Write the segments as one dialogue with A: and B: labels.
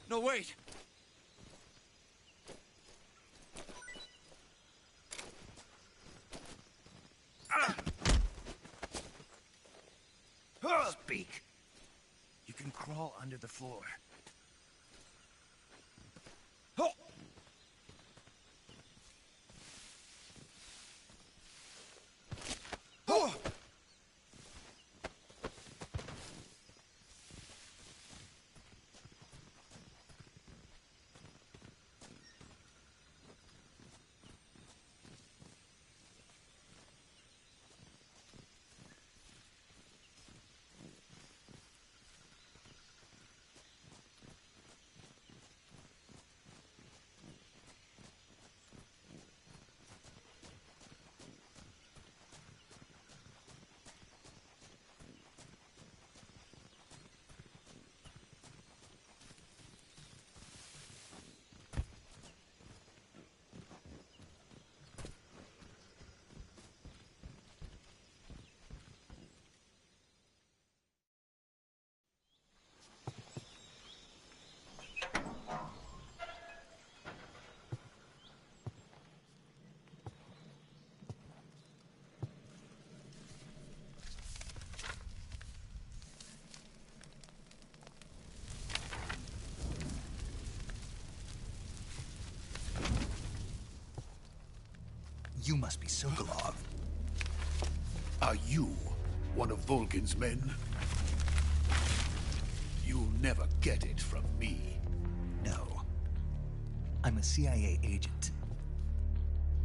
A: No, wait!
B: Speak. You can crawl under the floor. You must be Sokolov.
C: Are you one of Volgin's men? You'll never get it from me.
B: No. I'm a CIA agent.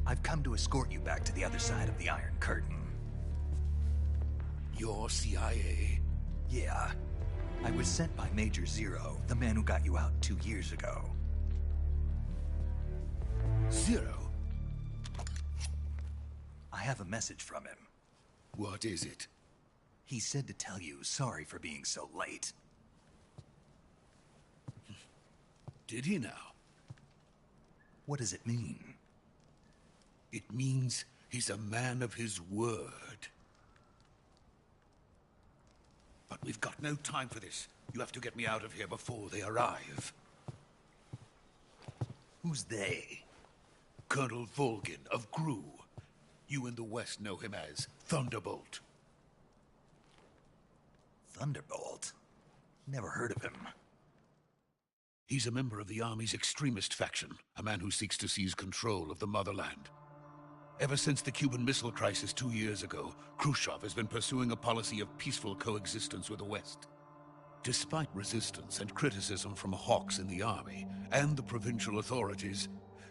B: I've come to escort you back to the other side of the Iron Curtain.
C: You're CIA?
B: Yeah. I was sent by Major Zero, the man who got you out 2 years ago.
C: Zero?
B: I have a message from him.
C: What is it?
B: He said to tell you sorry for being so late.
C: Did he now?
B: What does it mean?
C: It means he's a man of his word. But we've got no time for this. You have to get me out of here before they arrive.
B: Who's they?
C: Colonel Volgin of GRU. You in the West know him as Thunderbolt.
B: Thunderbolt? Never heard of him.
C: He's a member of the Army's extremist faction, a man who seeks to seize control of the motherland. Ever since the Cuban Missile Crisis 2 years ago, Khrushchev has been pursuing a policy of peaceful coexistence with the West. Despite resistance and criticism from hawks in the army and the provincial authorities,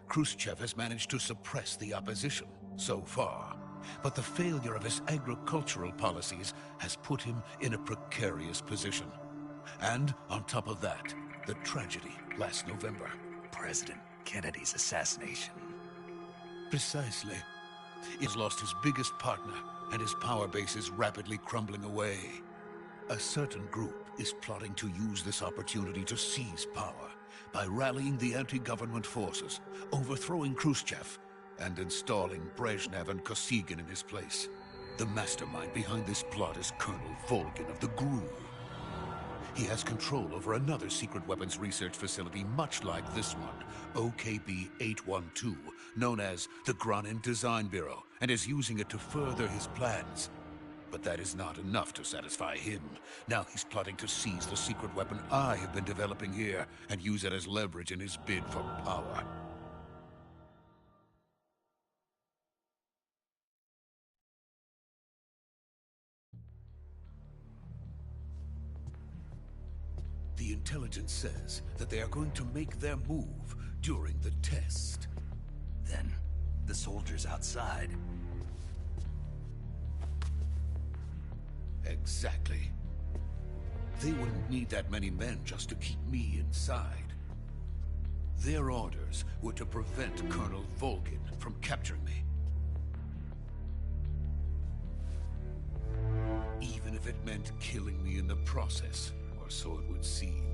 C: Khrushchev has managed to suppress the opposition so far. But the failure of his agricultural policies has put him in a precarious position. And on top of that, the tragedy last November.
B: President Kennedy's assassination.
C: Precisely. He's lost his biggest partner, and his power base is rapidly crumbling away. A certain group is plotting to use this opportunity to seize power by rallying the anti-government forces, overthrowing Khrushchev, and installing Brezhnev and Kosygin in his place. The mastermind behind this plot is Colonel Volgin of the GRU. He has control over another secret weapons research facility much like this one, OKB-812, known as the Granin Design Bureau, and is using it to further his plans. But that is not enough to satisfy him. Now he's plotting to seize the secret weapon I have been developing here and use it as leverage in his bid for power. The intelligence says that they are going to make their move during the test.
B: Then, the soldiers outside.
C: Exactly. They wouldn't need that many men just to keep me inside. Their orders were to prevent Colonel Volgin from capturing me. Even if it meant killing me in the process, or so it would seem.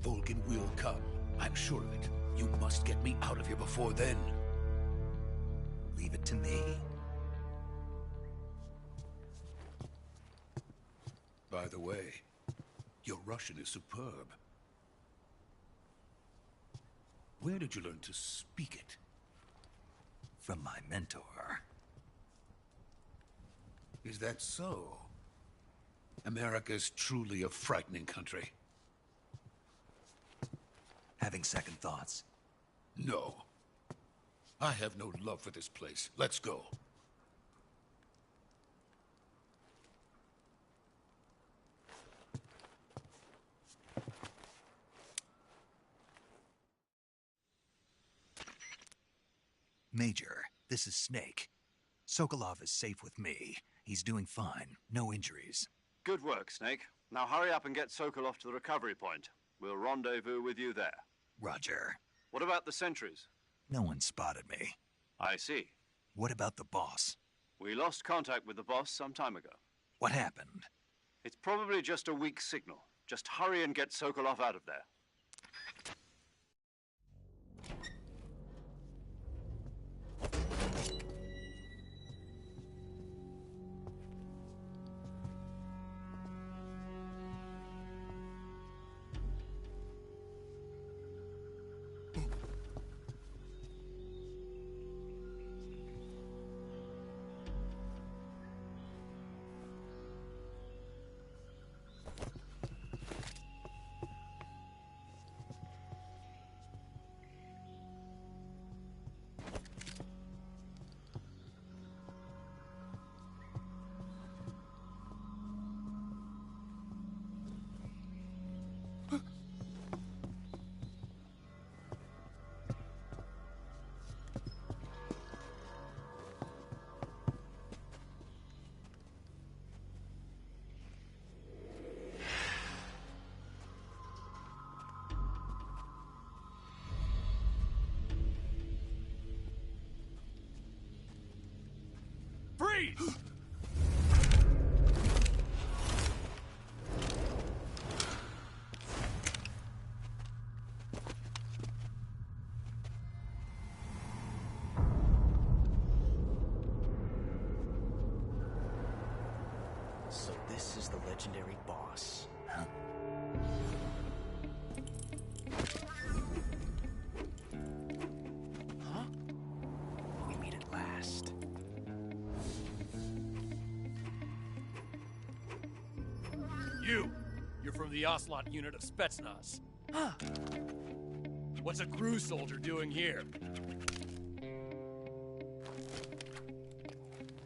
C: Volgin will come, I'm sure of it. You must get me out of here before then.
B: Leave it to me.
C: By the way, your Russian is superb. Where did you learn to speak it?
B: From my mentor.
C: Is that so? America's truly a frightening country.
B: Having second thoughts.
C: No. I have no love for this place. Let's go.
B: Major, this is Snake. Sokolov is safe with me. He's doing fine. No injuries.
D: Good work, Snake. Now hurry up and get Sokolov to the recovery point. We'll rendezvous with you there.
B: Roger.
D: What about the sentries?
B: No one spotted me.
D: I see.
B: What about the boss?
D: We lost contact with the boss some time ago.
B: What happened?
D: It's probably just a weak signal. Just hurry and get Sokolov out of there.
A: Freeze!
E: So this is the legendary boss.
B: Huh?
E: Huh? We meet at last.
A: You're from the Ocelot unit of Spetsnaz.
E: Huh.
A: What's a crew soldier doing here?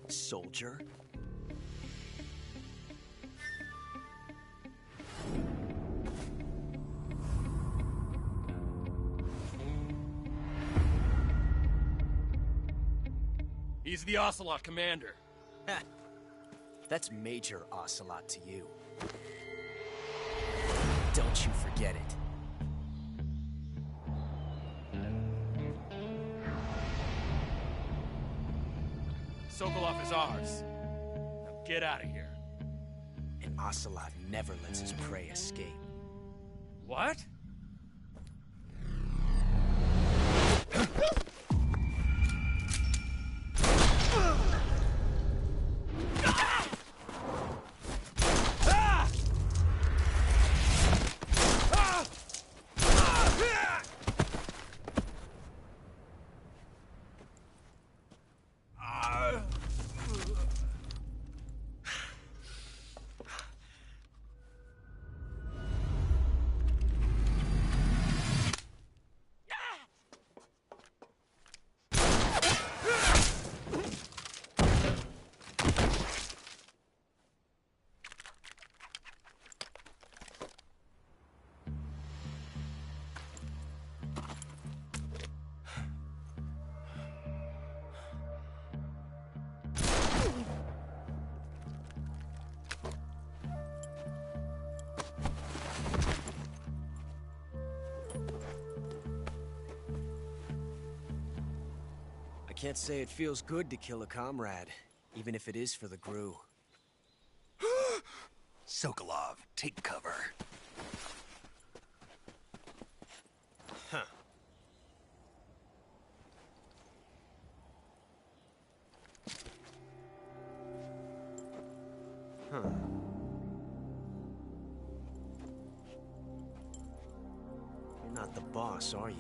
E: Soldier?
A: He's the Ocelot commander.
E: Ha! That's Major Ocelot to you. Don't you forget it.
A: Sokolov is ours. Now get out of here.
E: And Ocelot never lets his prey escape.
A: What?
E: I can't say it feels good to kill a comrade, even if it is for the GRU.
B: Sokolov, take cover.
E: Huh. You're not the boss, are you?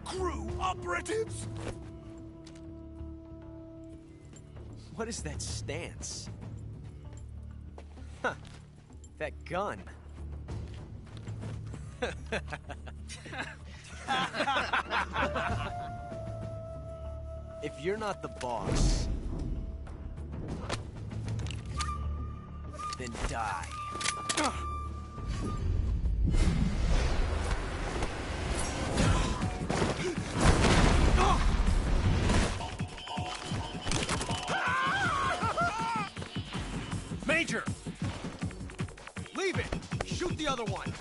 B: Crew operatives!
E: What is that stance? Huh. That gun. If you're not the boss, then die.
A: Major! Leave it! Shoot the other one!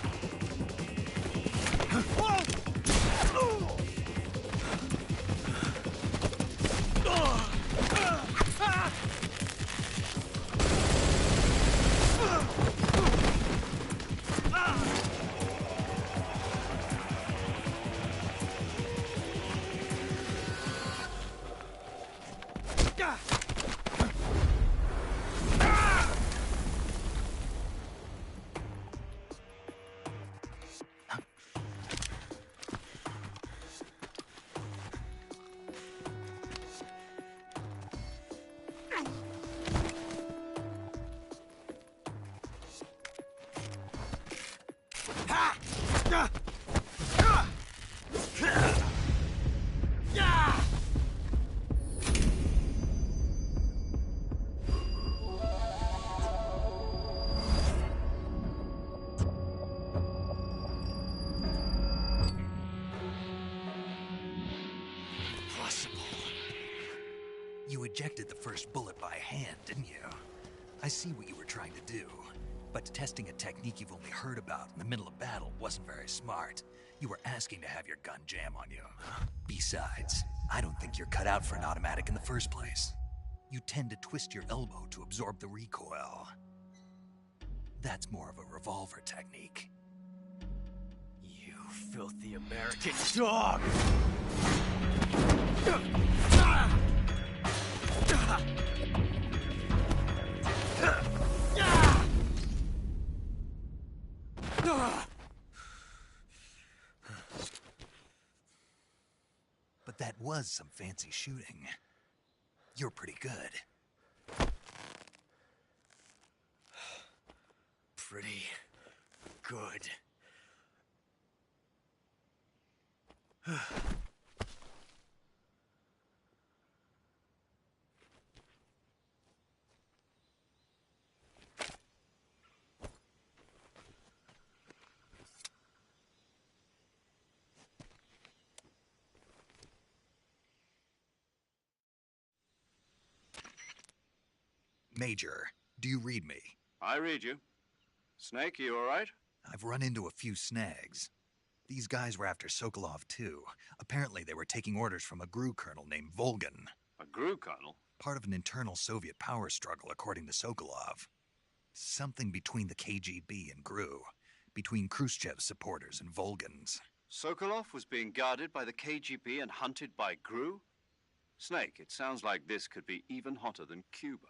B: You ejected the first bullet by hand, didn't you? I see what you were trying to do. But testing a technique you've only heard about in the middle of battle wasn't very smart. You were asking to have your gun jam on you. Besides, I don't think you're cut out for an automatic in the first place. You tend to twist your elbow to absorb the recoil. That's more of a revolver technique.
E: You filthy American dog!
B: But that was some fancy shooting. You're pretty good.
E: Pretty good.
B: Major, do you read me?
D: I read you. Snake, you all right?
B: I've run into a few snags. These guys were after Sokolov, too. Apparently they were taking orders from a GRU colonel named Volgin.
D: A GRU colonel?
B: Part of an internal Soviet power struggle, according to Sokolov. Something between the KGB and GRU. Between Khrushchev's supporters and Volgin's.
D: Sokolov was being guarded by the KGB and hunted by GRU? Snake, it sounds like this could be even hotter than Cuba.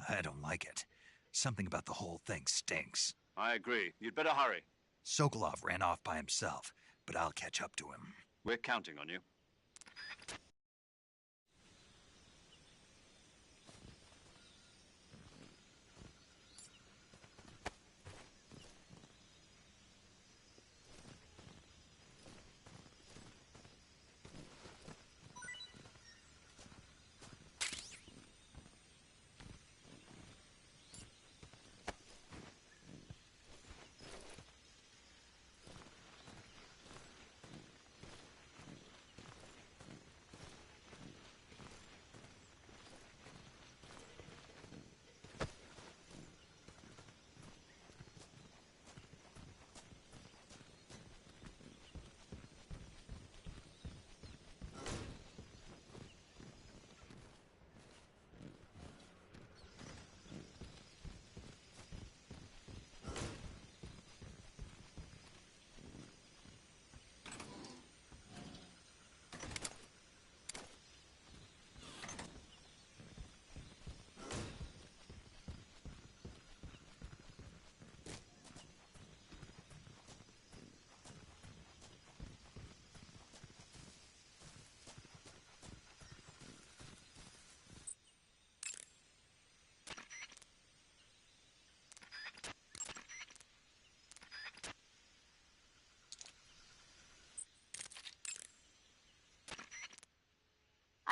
B: I don't like it. Something about the whole thing stinks.
D: I agree. You'd better hurry.
B: Sokolov ran off by himself, but I'll catch up to him.
D: We're counting on you.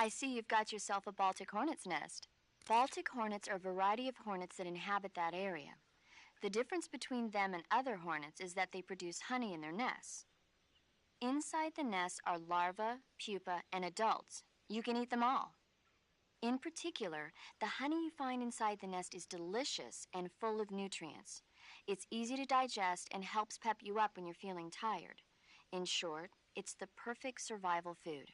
F: I see you've got yourself a Baltic hornet's nest. Baltic hornets are a variety of hornets that inhabit that area. The difference between them and other hornets is that they produce honey in their nests. Inside the nests are larvae, pupa, and adults. You can eat them all. In particular, the honey you find inside the nest is delicious and full of nutrients. It's easy to digest and helps pep you up when you're feeling tired. In short, it's the perfect survival food.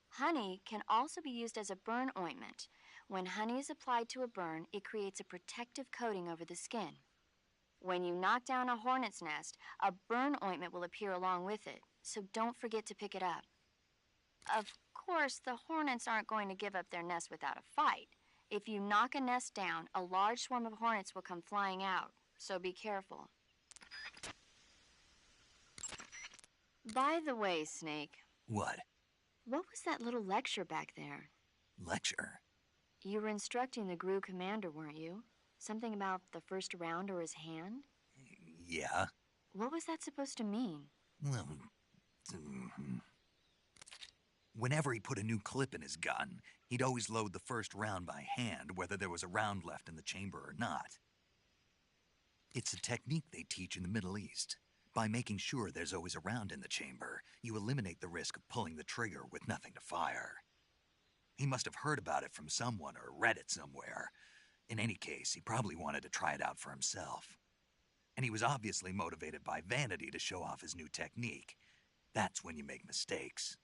F: Honey can also be used as a burn ointment. When honey is applied to a burn, it creates a protective coating over the skin. When you knock down a hornet's nest, a burn ointment will appear along with it, so don't forget to pick it up. Of course, the hornets aren't going to give up their nest without a fight. If you knock a nest down, a large swarm of hornets will come flying out, so be careful. By the way, Snake.
B: What?
F: What was that little lecture back there?
B: Lecture?
F: You were instructing the GRU commander, weren't you? Something about the first round or his hand?
B: Yeah.
F: What was that supposed to mean?
B: Well, whenever he put a new clip in his gun, he'd always load the first round by hand, whether there was a round left in the chamber or not. It's a technique they teach in the Middle East. By making sure there's always a round in the chamber, you eliminate the risk of pulling the trigger with nothing to fire. He must have heard about it from someone or read it somewhere. In any case, he probably wanted to try it out for himself. And he was obviously motivated by vanity to show off his new technique. That's when you make mistakes.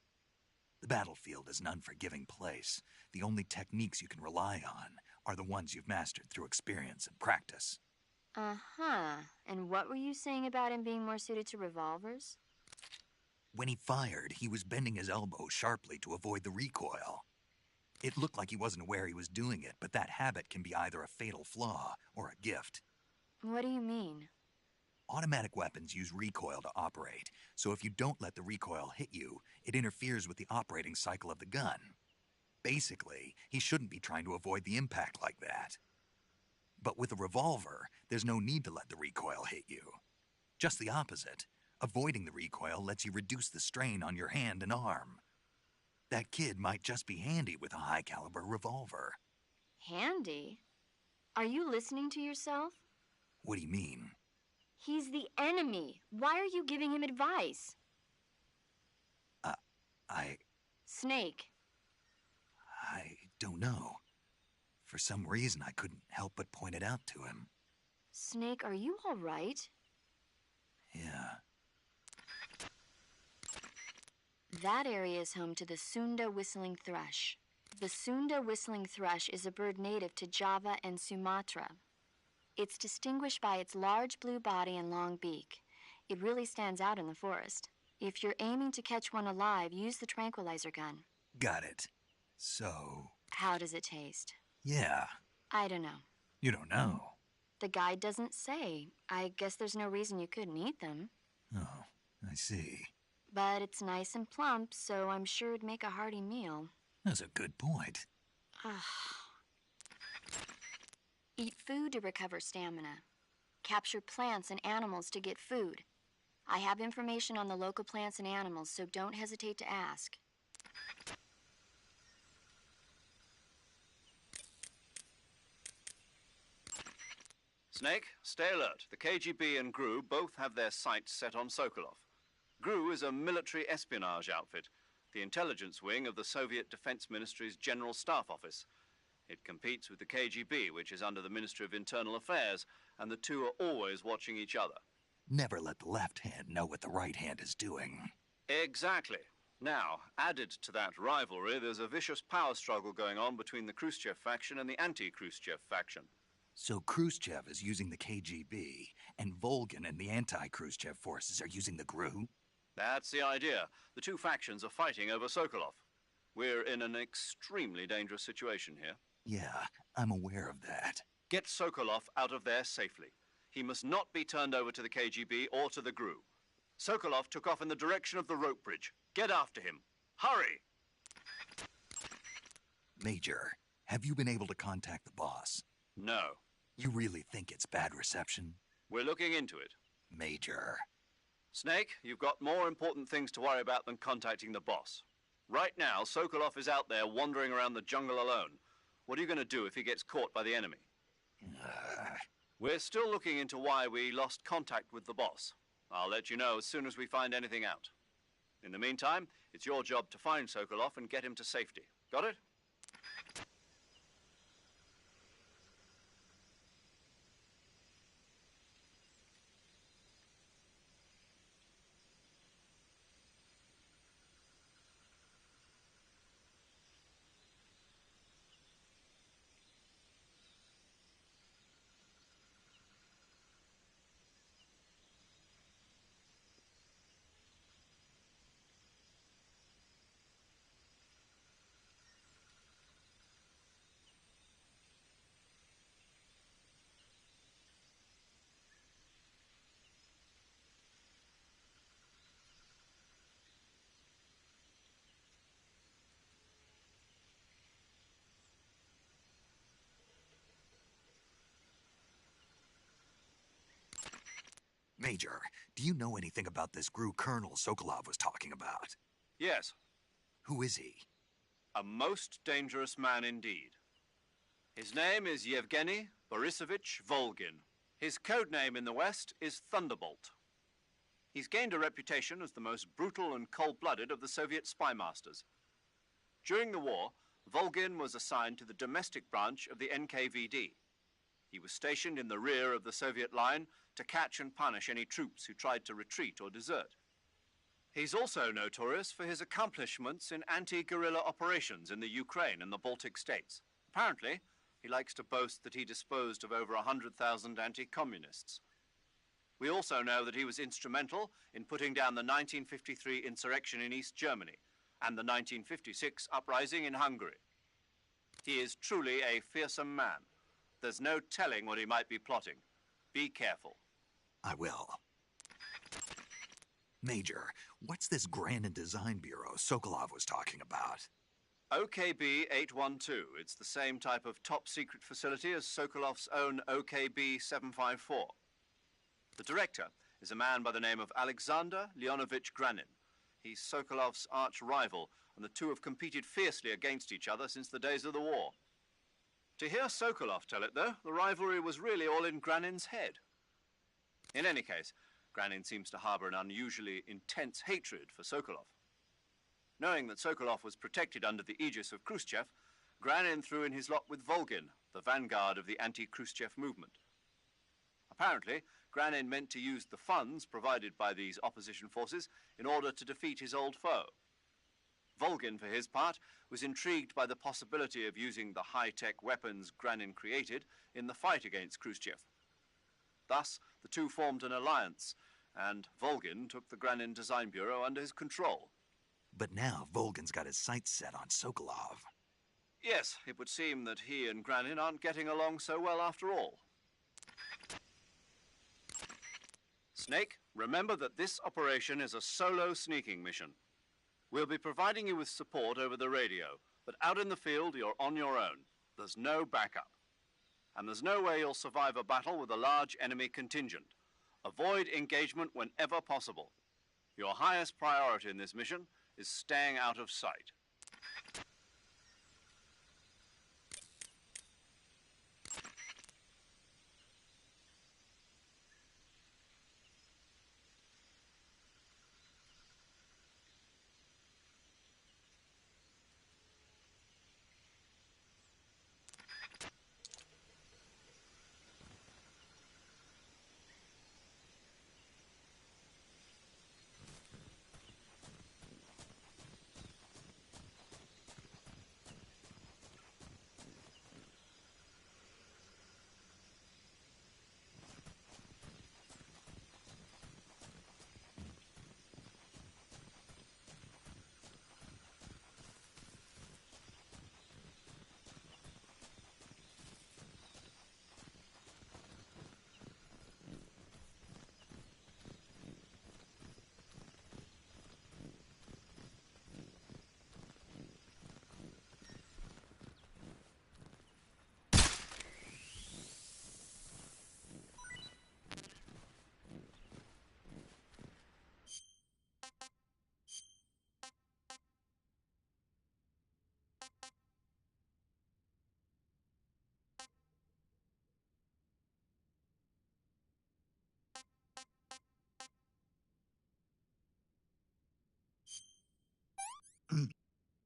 B: The battlefield is an unforgiving place. The only techniques you can rely on are the ones you've mastered through experience and practice.
F: Uh-huh. And what were you saying about him being more suited to revolvers?
B: When he fired, he was bending his elbow sharply to avoid the recoil. It looked like he wasn't aware he was doing it, but that habit can be either a fatal flaw or a gift.
F: What do you mean?
B: Automatic weapons use recoil to operate, so if you don't let the recoil hit you, it interferes with the operating cycle of the gun. Basically, he shouldn't be trying to avoid the impact like that. But with a revolver, there's no need to let the recoil hit you. Just the opposite. Avoiding the recoil lets you reduce the strain on your hand and arm. That kid might just be handy with a high-caliber revolver.
F: Handy? Are you listening to yourself?
B: What do you mean?
F: He's the enemy. Why are you giving him advice? Snake.
B: I don't know. For some reason, I couldn't help but point it out to him.
F: Snake, are you all right?
B: Yeah.
F: That area is home to the Sunda whistling thrush. The Sunda whistling thrush is a bird native to Java and Sumatra. It's distinguished by its large blue body and long beak. It really stands out in the forest. If you're aiming to catch one alive, use the tranquilizer gun.
B: Got it. So...
F: How does it taste?
B: Yeah.
F: I don't know.
B: You don't know?
F: The guide doesn't say. I guess there's no reason you couldn't eat them.
B: Oh, I see.
F: But it's nice and plump, so I'm sure it'd make a hearty meal.
B: That's a good point.
F: Eat food to recover stamina. Capture plants and animals to get food. I have information on the local plants and animals, so don't hesitate to ask.
D: Snake, stay alert. The KGB and GRU both have their sights set on Sokolov. GRU is a military espionage outfit, the intelligence wing of the Soviet Defense Ministry's General Staff Office. It competes with the KGB, which is under the Ministry of Internal Affairs, and the two are always watching each other.
B: Never let the left hand know what the right hand is doing.
D: Exactly. Now, added to that rivalry, there's a vicious power struggle going on between the Khrushchev faction and the anti-Khrushchev faction.
B: So Khrushchev is using the KGB, and Volgin and the anti-Khrushchev forces are using the GRU?
D: That's the idea. The two factions are fighting over Sokolov. We're in an extremely dangerous situation here.
B: Yeah, I'm aware of that.
D: Get Sokolov out of there safely. He must not be turned over to the KGB or to the GRU. Sokolov took off in the direction of the rope bridge. Get after him. Hurry!
B: Major, have you been able to contact the boss?
D: No.
B: You really think it's bad reception?
D: We're looking into it.
B: Major.
D: Snake, you've got more important things to worry about than contacting the boss. Right now, Sokolov is out there wandering around the jungle alone. What are you going to do if he gets caught by the enemy? We're still looking into why we lost contact with the boss. I'll let you know as soon as we find anything out. In the meantime, it's your job to find Sokolov and get him to safety. Got it?
B: Major, do you know anything about this GRU colonel Sokolov was talking about?
D: Yes.
B: Who is he?
D: A most dangerous man indeed. His name is Yevgeny Borisovich Volgin. His code name in the West is Thunderbolt. He's gained a reputation as the most brutal and cold-blooded of the Soviet spy masters. During the war, Volgin was assigned to the domestic branch of the NKVD. He was stationed in the rear of the Soviet line to catch and punish any troops who tried to retreat or desert. He's also notorious for his accomplishments in anti-guerrilla operations in the Ukraine and the Baltic states. Apparently, he likes to boast that he disposed of over 100,000 anti-communists. We also know that he was instrumental in putting down the 1953 insurrection in East Germany and the 1956 uprising in Hungary. He is truly a fearsome man. There's no telling what he might be plotting. Be careful.
B: I will. Major, what's this Granin Design Bureau Sokolov was talking about?
D: OKB 812. It's the same type of top-secret facility as Sokolov's own OKB 754. The director is a man by the name of Alexander Leonovich Granin. He's Sokolov's arch-rival, and the two have competed fiercely against each other since the days of the war. To hear Sokolov tell it, though, the rivalry was really all in Granin's head. In any case, Granin seems to harbor an unusually intense hatred for Sokolov. Knowing that Sokolov was protected under the aegis of Khrushchev, Granin threw in his lot with Volgin, the vanguard of the anti-Khrushchev movement. Apparently, Granin meant to use the funds provided by these opposition forces in order to defeat his old foe. Volgin, for his part, was intrigued by the possibility of using the high-tech weapons Granin created in the fight against Khrushchev. Thus, the two formed an alliance, and Volgin took the Granin Design Bureau under his control.
B: But now Volgin's got his sights set on Sokolov.
D: Yes, it would seem that he and Granin aren't getting along so well after all. Snake, remember that this operation is a solo sneaking mission. We'll be providing you with support over the radio, but out in the field, you're on your own. There's no backup. And there's no way you'll survive a battle with a large enemy contingent. Avoid engagement whenever possible. Your highest priority in this mission is staying out of sight.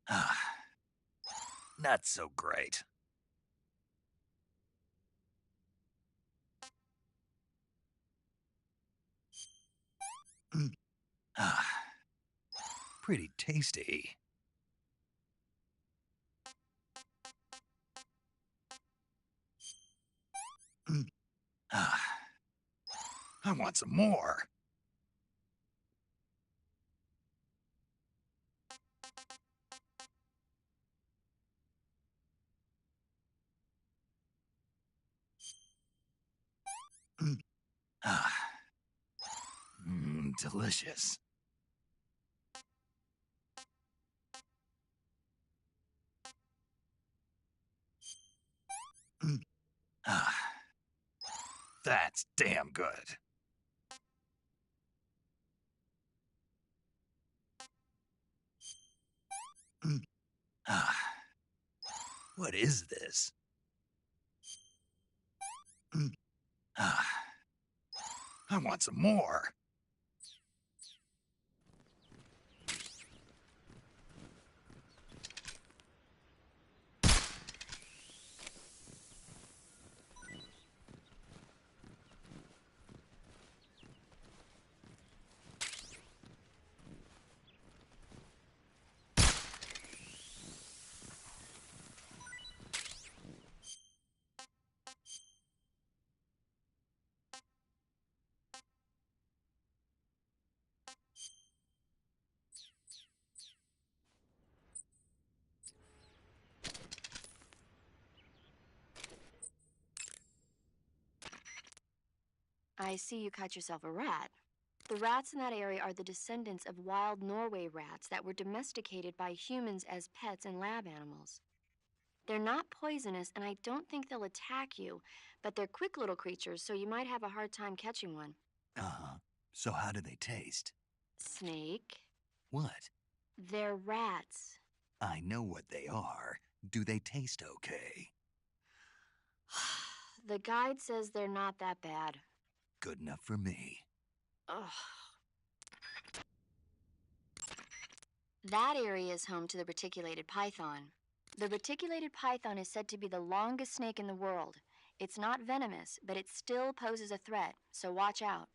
B: Not so great. Pretty tasty. I want some more. Delicious. That's damn good. What is this? I want some more.
F: I see you caught yourself a rat. The rats in that area are the descendants of wild Norway rats that were domesticated by humans as pets and lab animals. They're not poisonous, and I don't think they'll attack you, but they're quick little creatures, so you might have a hard time catching one.
B: Uh-huh. So how do they taste?
F: Snake?
B: What?
F: They're rats.
B: I know what they are. Do they taste okay?
F: The guide says they're not that bad.
B: Good enough for me.
F: Ugh. That area is home to the reticulated python. The reticulated python is said to be the longest snake in the world. It's not venomous, but it still poses a threat, so watch out.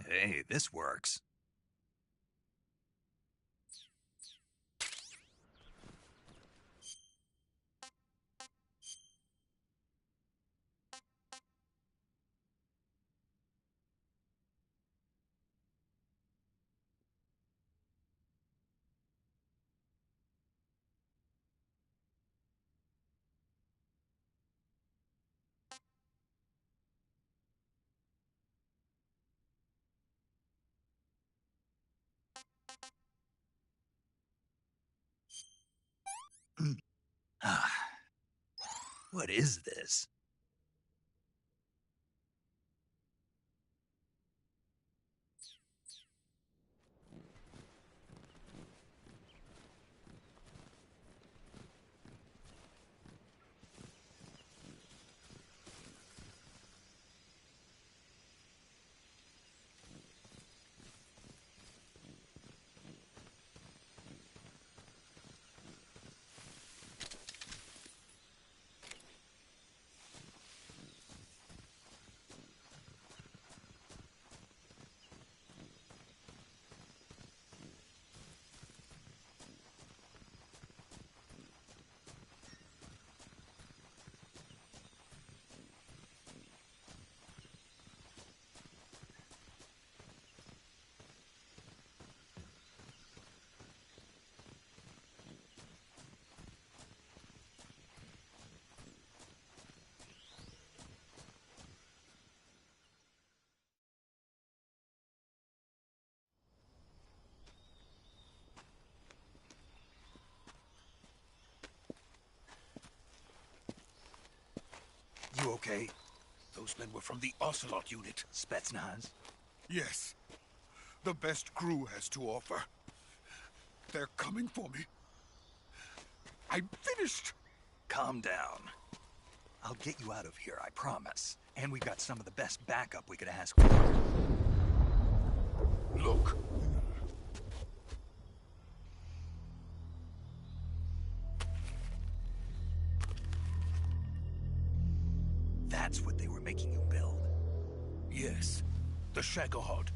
B: Hey, this works. What is this? okay?
C: Those men were from the Ocelot unit.
B: Spetsnaz?
C: Yes. The best GRU has to offer. They're coming for me. I'm finished!
B: Calm down. I'll get you out of here, I promise. And we've got some of the best backup we could ask for.
C: Look.
B: That's what they were making you build?
C: Yes. The Shagohod.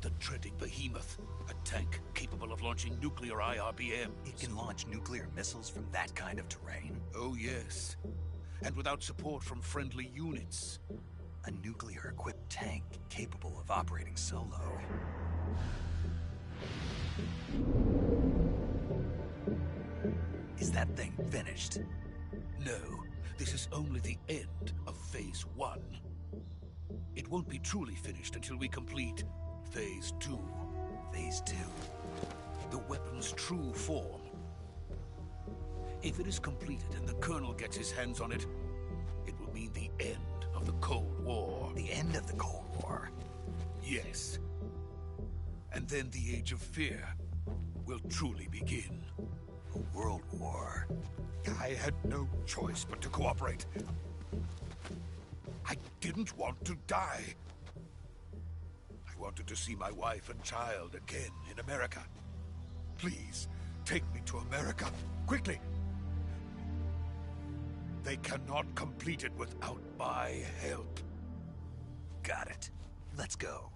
C: The treading behemoth. A tank capable of launching nuclear IRBMs.
B: It can launch nuclear missiles from that kind of terrain?
C: Oh, yes. And without support from friendly units.
B: A nuclear-equipped tank capable of operating solo. Is that thing finished?
C: No. This is only the end of Phase 1. It won't be truly finished until we complete Phase 2.
B: Phase 2?
C: The weapon's true form. If it is completed and the Colonel gets his hands on it, it will mean the end of the Cold War.
B: The end of the Cold War?
C: Yes. And then the Age of Fear will truly begin.
B: A world war?
C: I had no choice but to cooperate. I didn't want to die. I wanted to see my wife and child again in America. Please, take me to America, quickly. They cannot complete it without my help.
B: Got it. Let's go.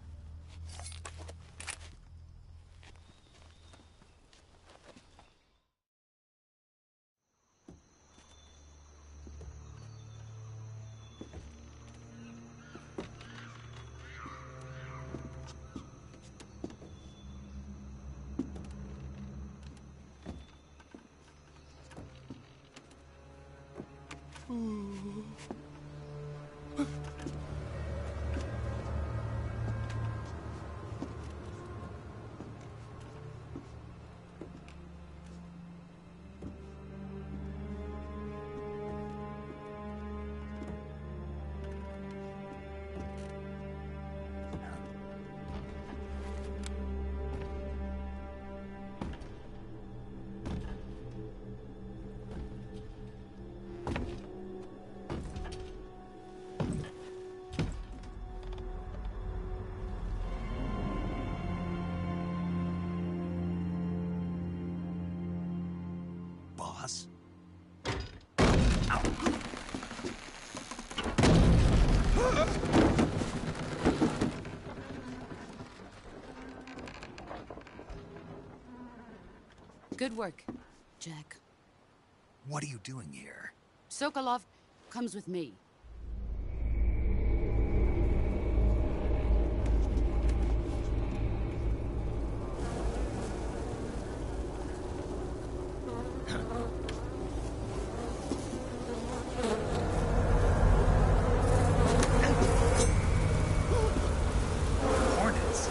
B: Boss?
G: Good work, Jack.
B: What are you doing here?
G: Sokolov comes with me.
B: Hornets?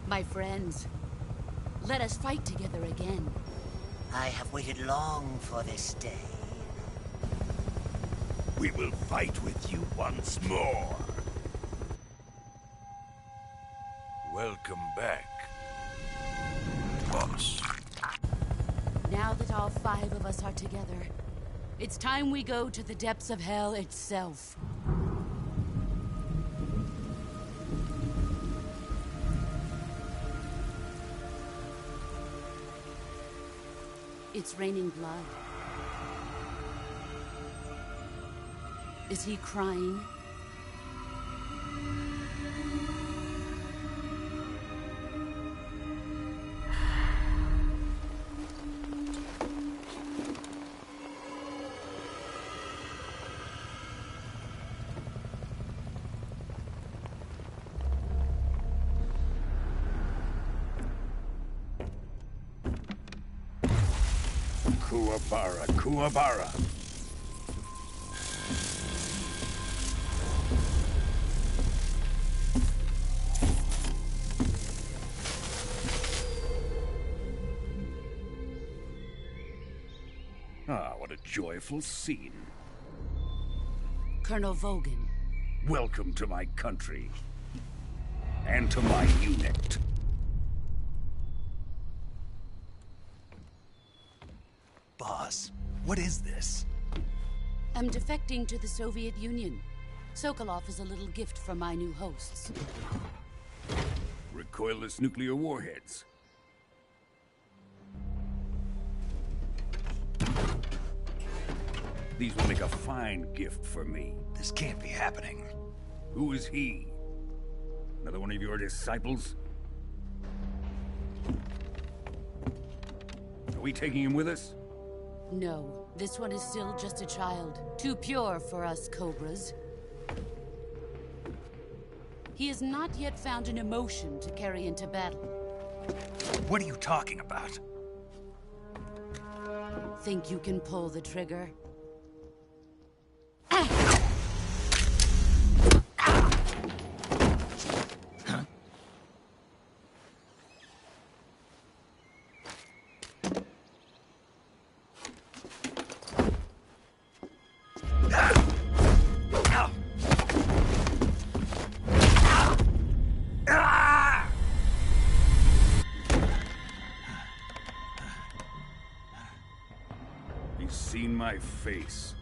G: My friends, let us fight together again.
H: I have waited long for this day.
A: We will fight with you once more. Welcome back, boss.
G: Now that all 5 of us are together, it's time we go to the depths of hell itself. It's raining blood. Is he crying?
I: Kuwabara, Kuwabara. Ah, what a joyful scene.
G: Colonel Vogan.
I: Welcome to my country. And to my unit.
B: Boss, what is this?
G: I'm defecting to the Soviet Union. Sokolov is a little gift from my new hosts.
I: Recoilless nuclear warheads. These will make a fine gift for me.
B: This can't be happening.
I: Who is he? Another one of your disciples? Are we taking him with us?
G: No, this one is still just a child. Too pure for us Cobras. He has not yet found an emotion to carry into battle.
B: What are you talking about?
G: Think you can pull the trigger?
I: He's seen my face.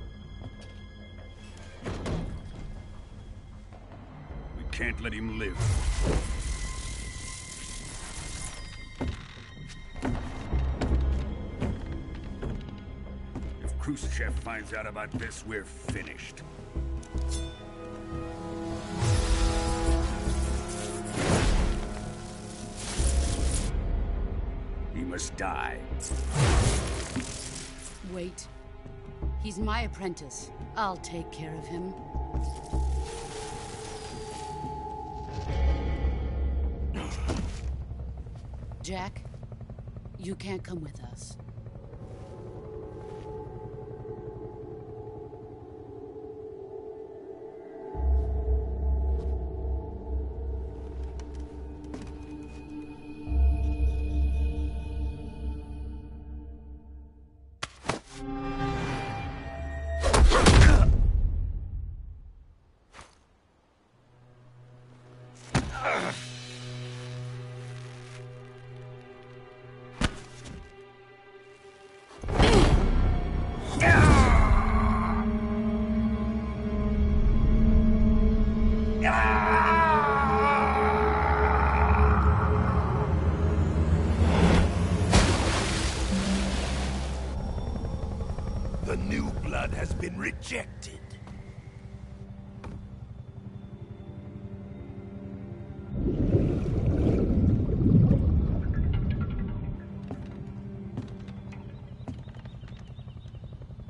I: We can't let him live. If Khrushchev finds out about this, we're finished. He must die.
G: Wait. He's my apprentice. I'll take care of him. Jack, you can't come with us.
C: The new blood has been rejected.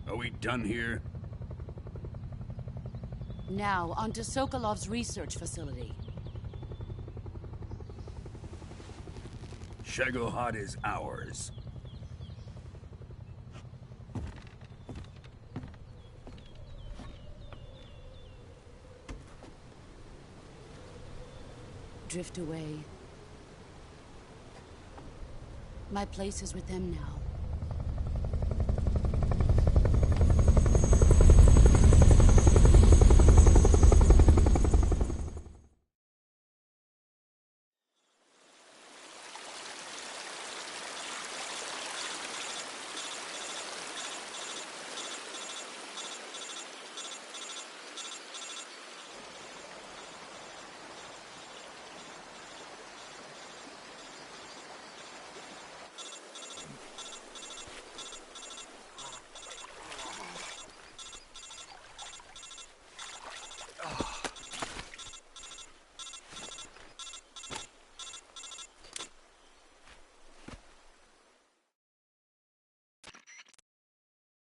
I: Are we done here?
G: Now, onto Sokolov's research facility.
I: Shagohod is ours.
G: Drift away. My place is with them now.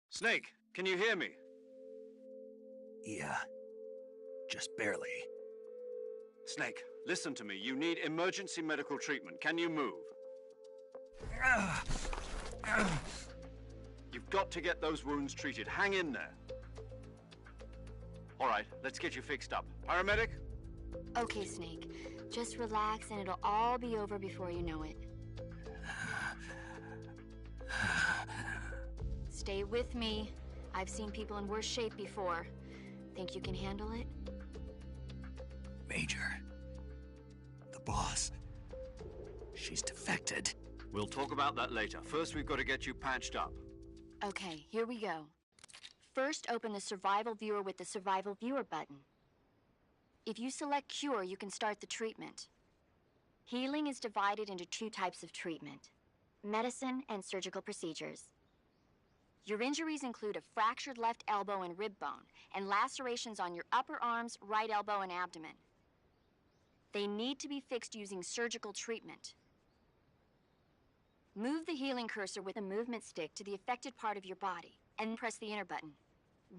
D: Snake, can you hear me?
B: Yeah. Just barely.
D: Snake, listen to me. You need emergency medical treatment. Can you move? got to get those wounds treated. Hang in there. All right, let's get you fixed up. Paramedic?
F: Okay, Snake. Just relax and it'll all be over before you know it. Stay with me. I've seen people in worse shape before. Think you can handle it?
B: Major. The boss. She's defected.
D: We'll talk about that later. First, we've got to get you patched up.
F: Okay, here we go. First, open the Survival Viewer with the Survival Viewer button. If you select Cure, you can start the treatment. Healing is divided into 2 types of treatment: medicine and surgical procedures. Your injuries include a fractured left elbow and rib bone, and lacerations on your upper arms, right elbow, and abdomen. They need to be fixed using surgical treatment. Move the healing cursor with a movement stick to the affected part of your body, and press the enter button.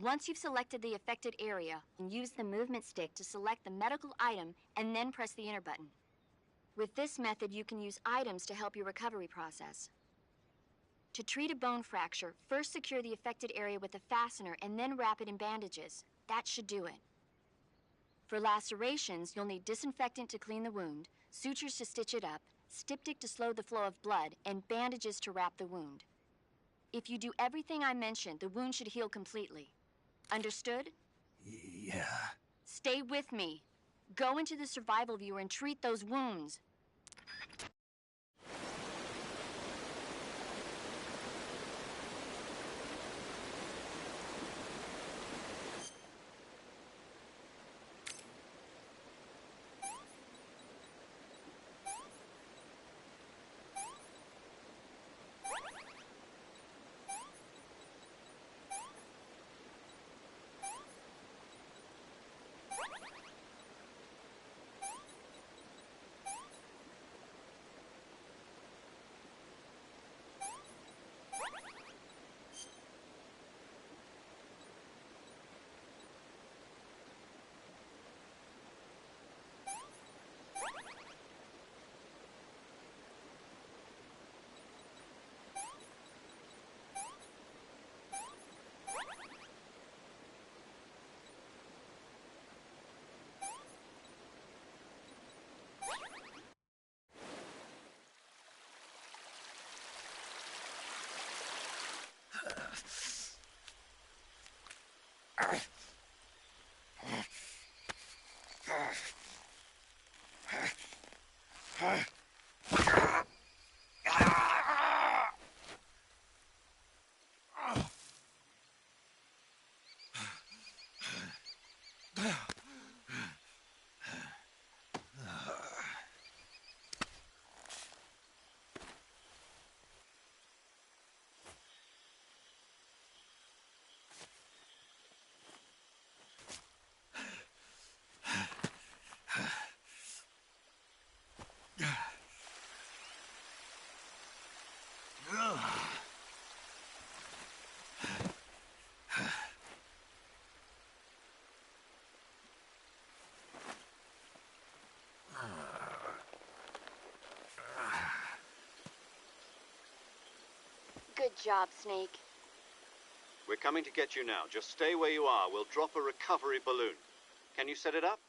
F: Once you've selected the affected area, use the movement stick to select the medical item, and then press the enter button. With this method, you can use items to help your recovery process. To treat a bone fracture, first secure the affected area with a fastener and then wrap it in bandages. That should do it. For lacerations, you'll need disinfectant to clean the wound, sutures to stitch it up, styptic to slow the flow of blood, and bandages to wrap the wound. If you do everything I mentioned, the wound should heal completely. Understood?
B: Yeah.
F: Stay with me. Go into the Survival Viewer and treat those wounds. Good job, Snake.
D: We're coming to get you now. Just stay where you are. We'll drop a recovery balloon. Can you set it up?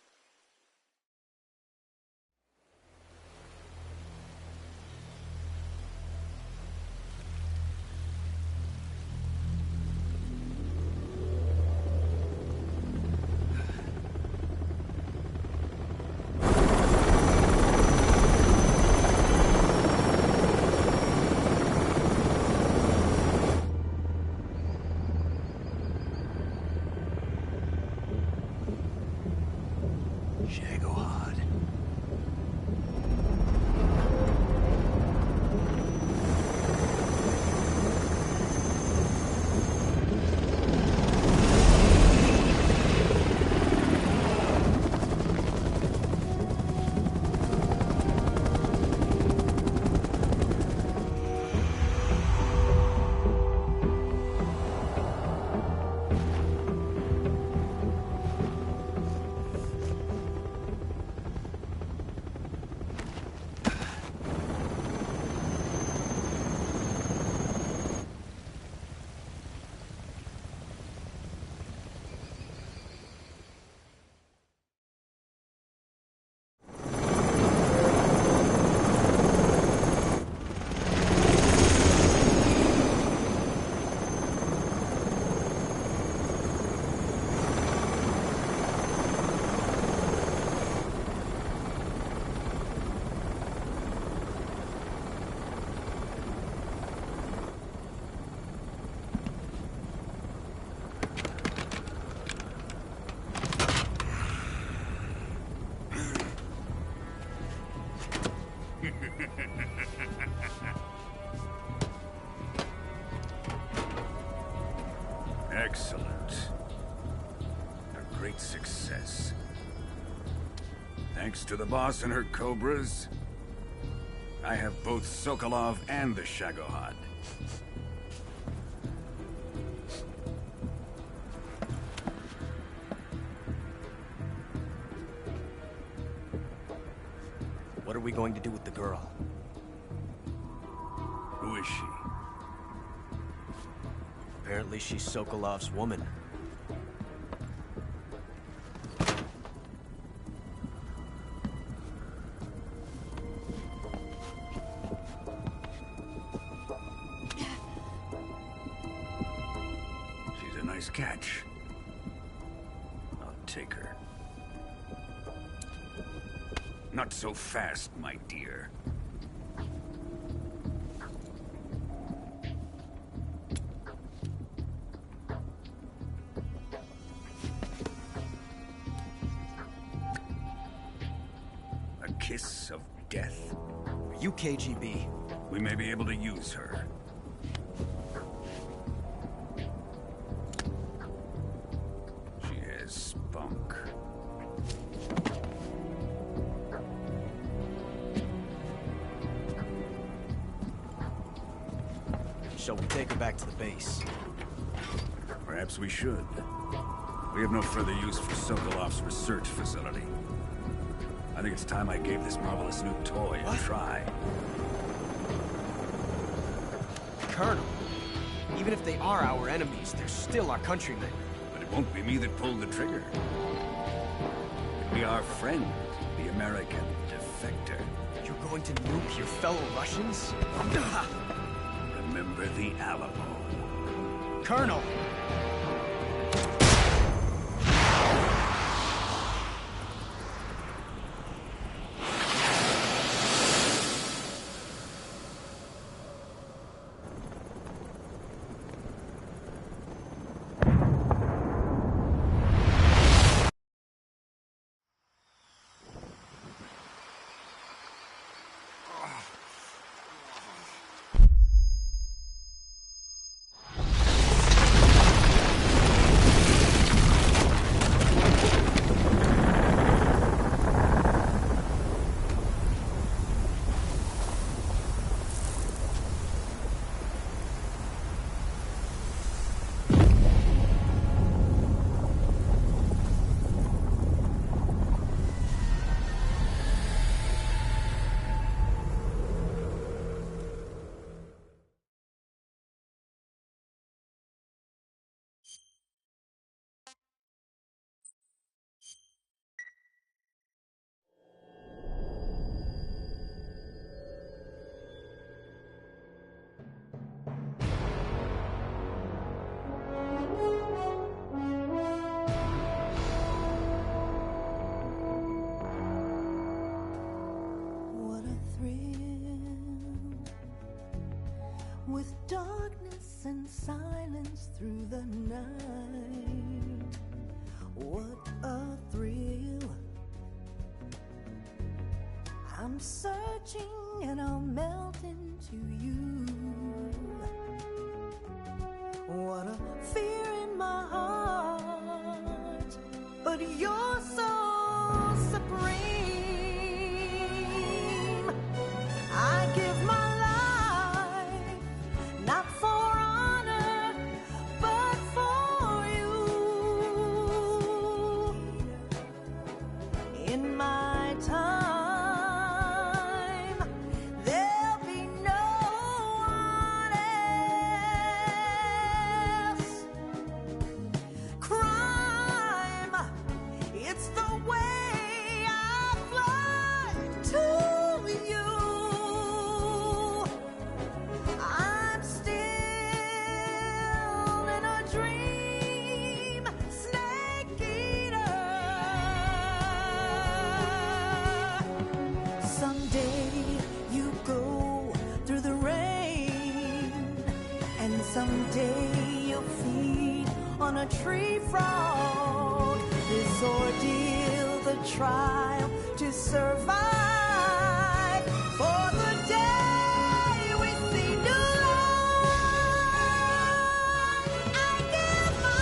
I: Excellent. A great success. Thanks to the boss and her cobras, I have both Sokolov and the Shagohod.
E: What are we going to do with the girl?
I: Who is she?
E: Apparently she's Sokolov's woman.
I: She's a nice catch. I'll take her. Not so fast, my dear. A kiss of death.
E: Are you KGB?
I: We may be able to use her. She has spunk.
E: Shall we take her back to the base?
I: Perhaps we should. We have no further use for Sokolov's research facility. I think it's time I gave this marvelous new toy a try.
E: Colonel, even if they are our enemies, they're still our countrymen.
I: But it won't be me that pulled the trigger. It'll be our friend, the American defector.
E: You're going to nuke your fellow Russians?
I: Remember the Alamo.
E: Colonel!
J: With darkness and silence through the night, what a thrill. I'm searching and I'll melt into you. What a fear in my heart, but you're so supreme. I give my not for honor, but for you. In my time, there'll be no one else. Crime, it's the way I fly to you. I'm still in a dream, snake eater. Someday you go through the rain, and someday you'll feed on a tree frog. This ordeal, the trial to survive for the day we see new life. I give my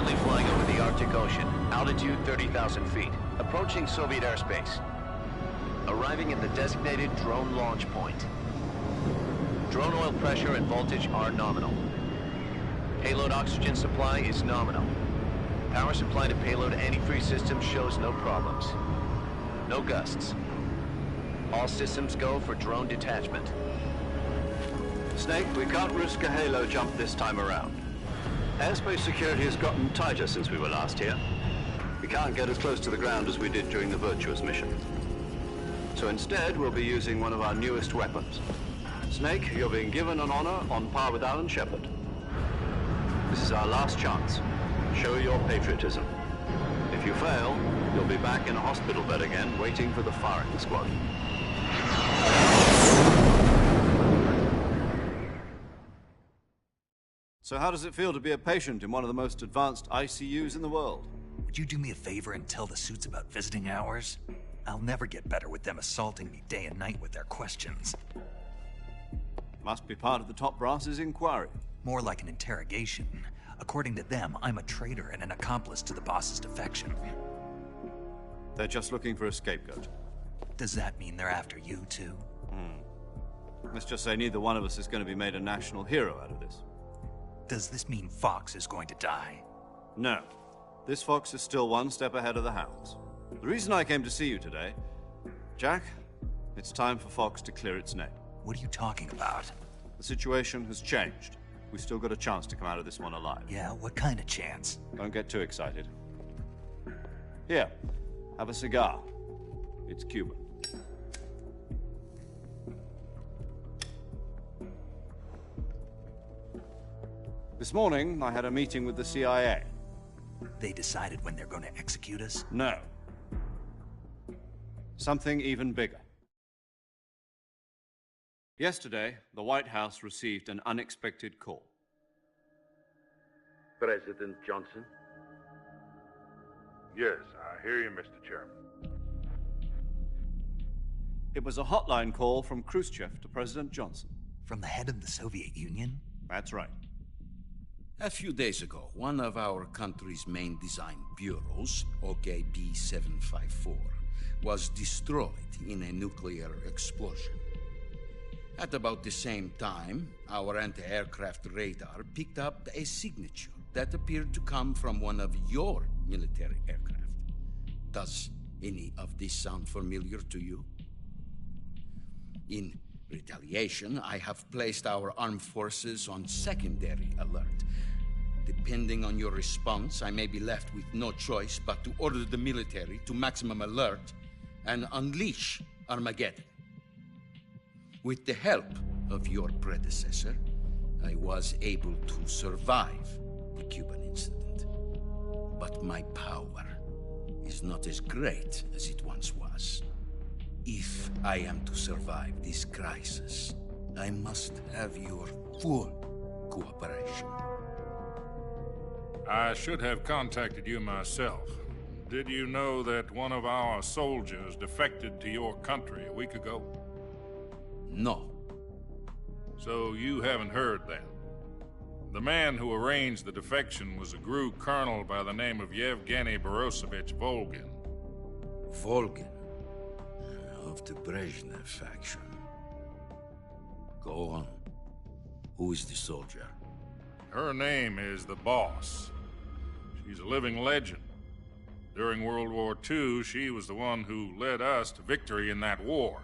K: currently flying over the Arctic Ocean. Altitude 30,000 feet. Approaching Soviet airspace. Arriving at the designated drone launch point. Drone oil pressure and voltage are nominal. Payload oxygen supply is nominal. Power supply to payload antifreeze system shows no problems. No gusts. All systems go for drone detachment.
D: Snake, we can't risk a halo jump this time around. Airspace security has gotten tighter since we were last here. We can't get as close to the ground as we did during the Virtuous mission. So instead, we'll be using one of our newest weapons. Snake, you're being given an honor on par with Alan Shepard. This is our last chance. Show your patriotism. If you fail, you'll be back in a hospital bed again, waiting for the firing squad. So how does it feel to be a patient in one of the most advanced ICUs in the world?
B: Would you do me a favor and tell the suits about visiting hours? I'll never get better with them assaulting me day and night with their questions.
D: Must be part of the top brass's inquiry.
B: More like an interrogation. According to them, I'm a traitor and an accomplice to the boss's defection.
D: They're just looking for a scapegoat.
B: Does that mean they're after you, too?
D: Let's just say neither one of us is going to be made a national hero out of this.
B: Does this mean Fox is going to die?
D: No. This Fox is still one step ahead of the Hounds. The reason I came to see you today... Jack, it's time for Fox to clear its name.
B: What are you talking about?
D: The situation has changed. We've still got a chance to come out of this one alive.
B: Yeah, what kind of chance?
D: Don't get too excited. Here, have a cigar. It's Cuban. This morning, I had a meeting with the CIA.
B: They decided when they're going to execute us?
D: No. Something even bigger. Yesterday, the White House received an unexpected call.
L: President Johnson?
M: Yes, I hear you, Mr. Chairman.
D: It was a hotline call from Khrushchev to President Johnson.
B: From the head of the Soviet Union?
D: That's right.
C: A few days ago, one of our country's main design bureaus, OKB 754, was destroyed in a nuclear explosion. At about the same time, our anti-aircraft radar picked up a signature that appeared to come from one of your military aircraft. Does any of this sound familiar to you? In retaliation, I have placed our armed forces on secondary alert. Depending on your response, I may be left with no choice but to order the military to maximum alert and unleash Armageddon. With the help of your predecessor, I was able to survive the Cuban incident. But my power is not as great as it once was. If I am to survive this crisis, I must have your full cooperation.
M: I should have contacted you myself. Did you know that one of our soldiers defected to your country a week ago?
C: No.
M: So you haven't heard then. The man who arranged the defection was a GRU colonel by the name of Yevgeny Borosovich Volgin.
C: Volgin? Of the Brezhnev faction. Go on. Who is the soldier?
M: Her name is the Boss. She's a living legend. During World War II, she was the one who led us to victory in that war.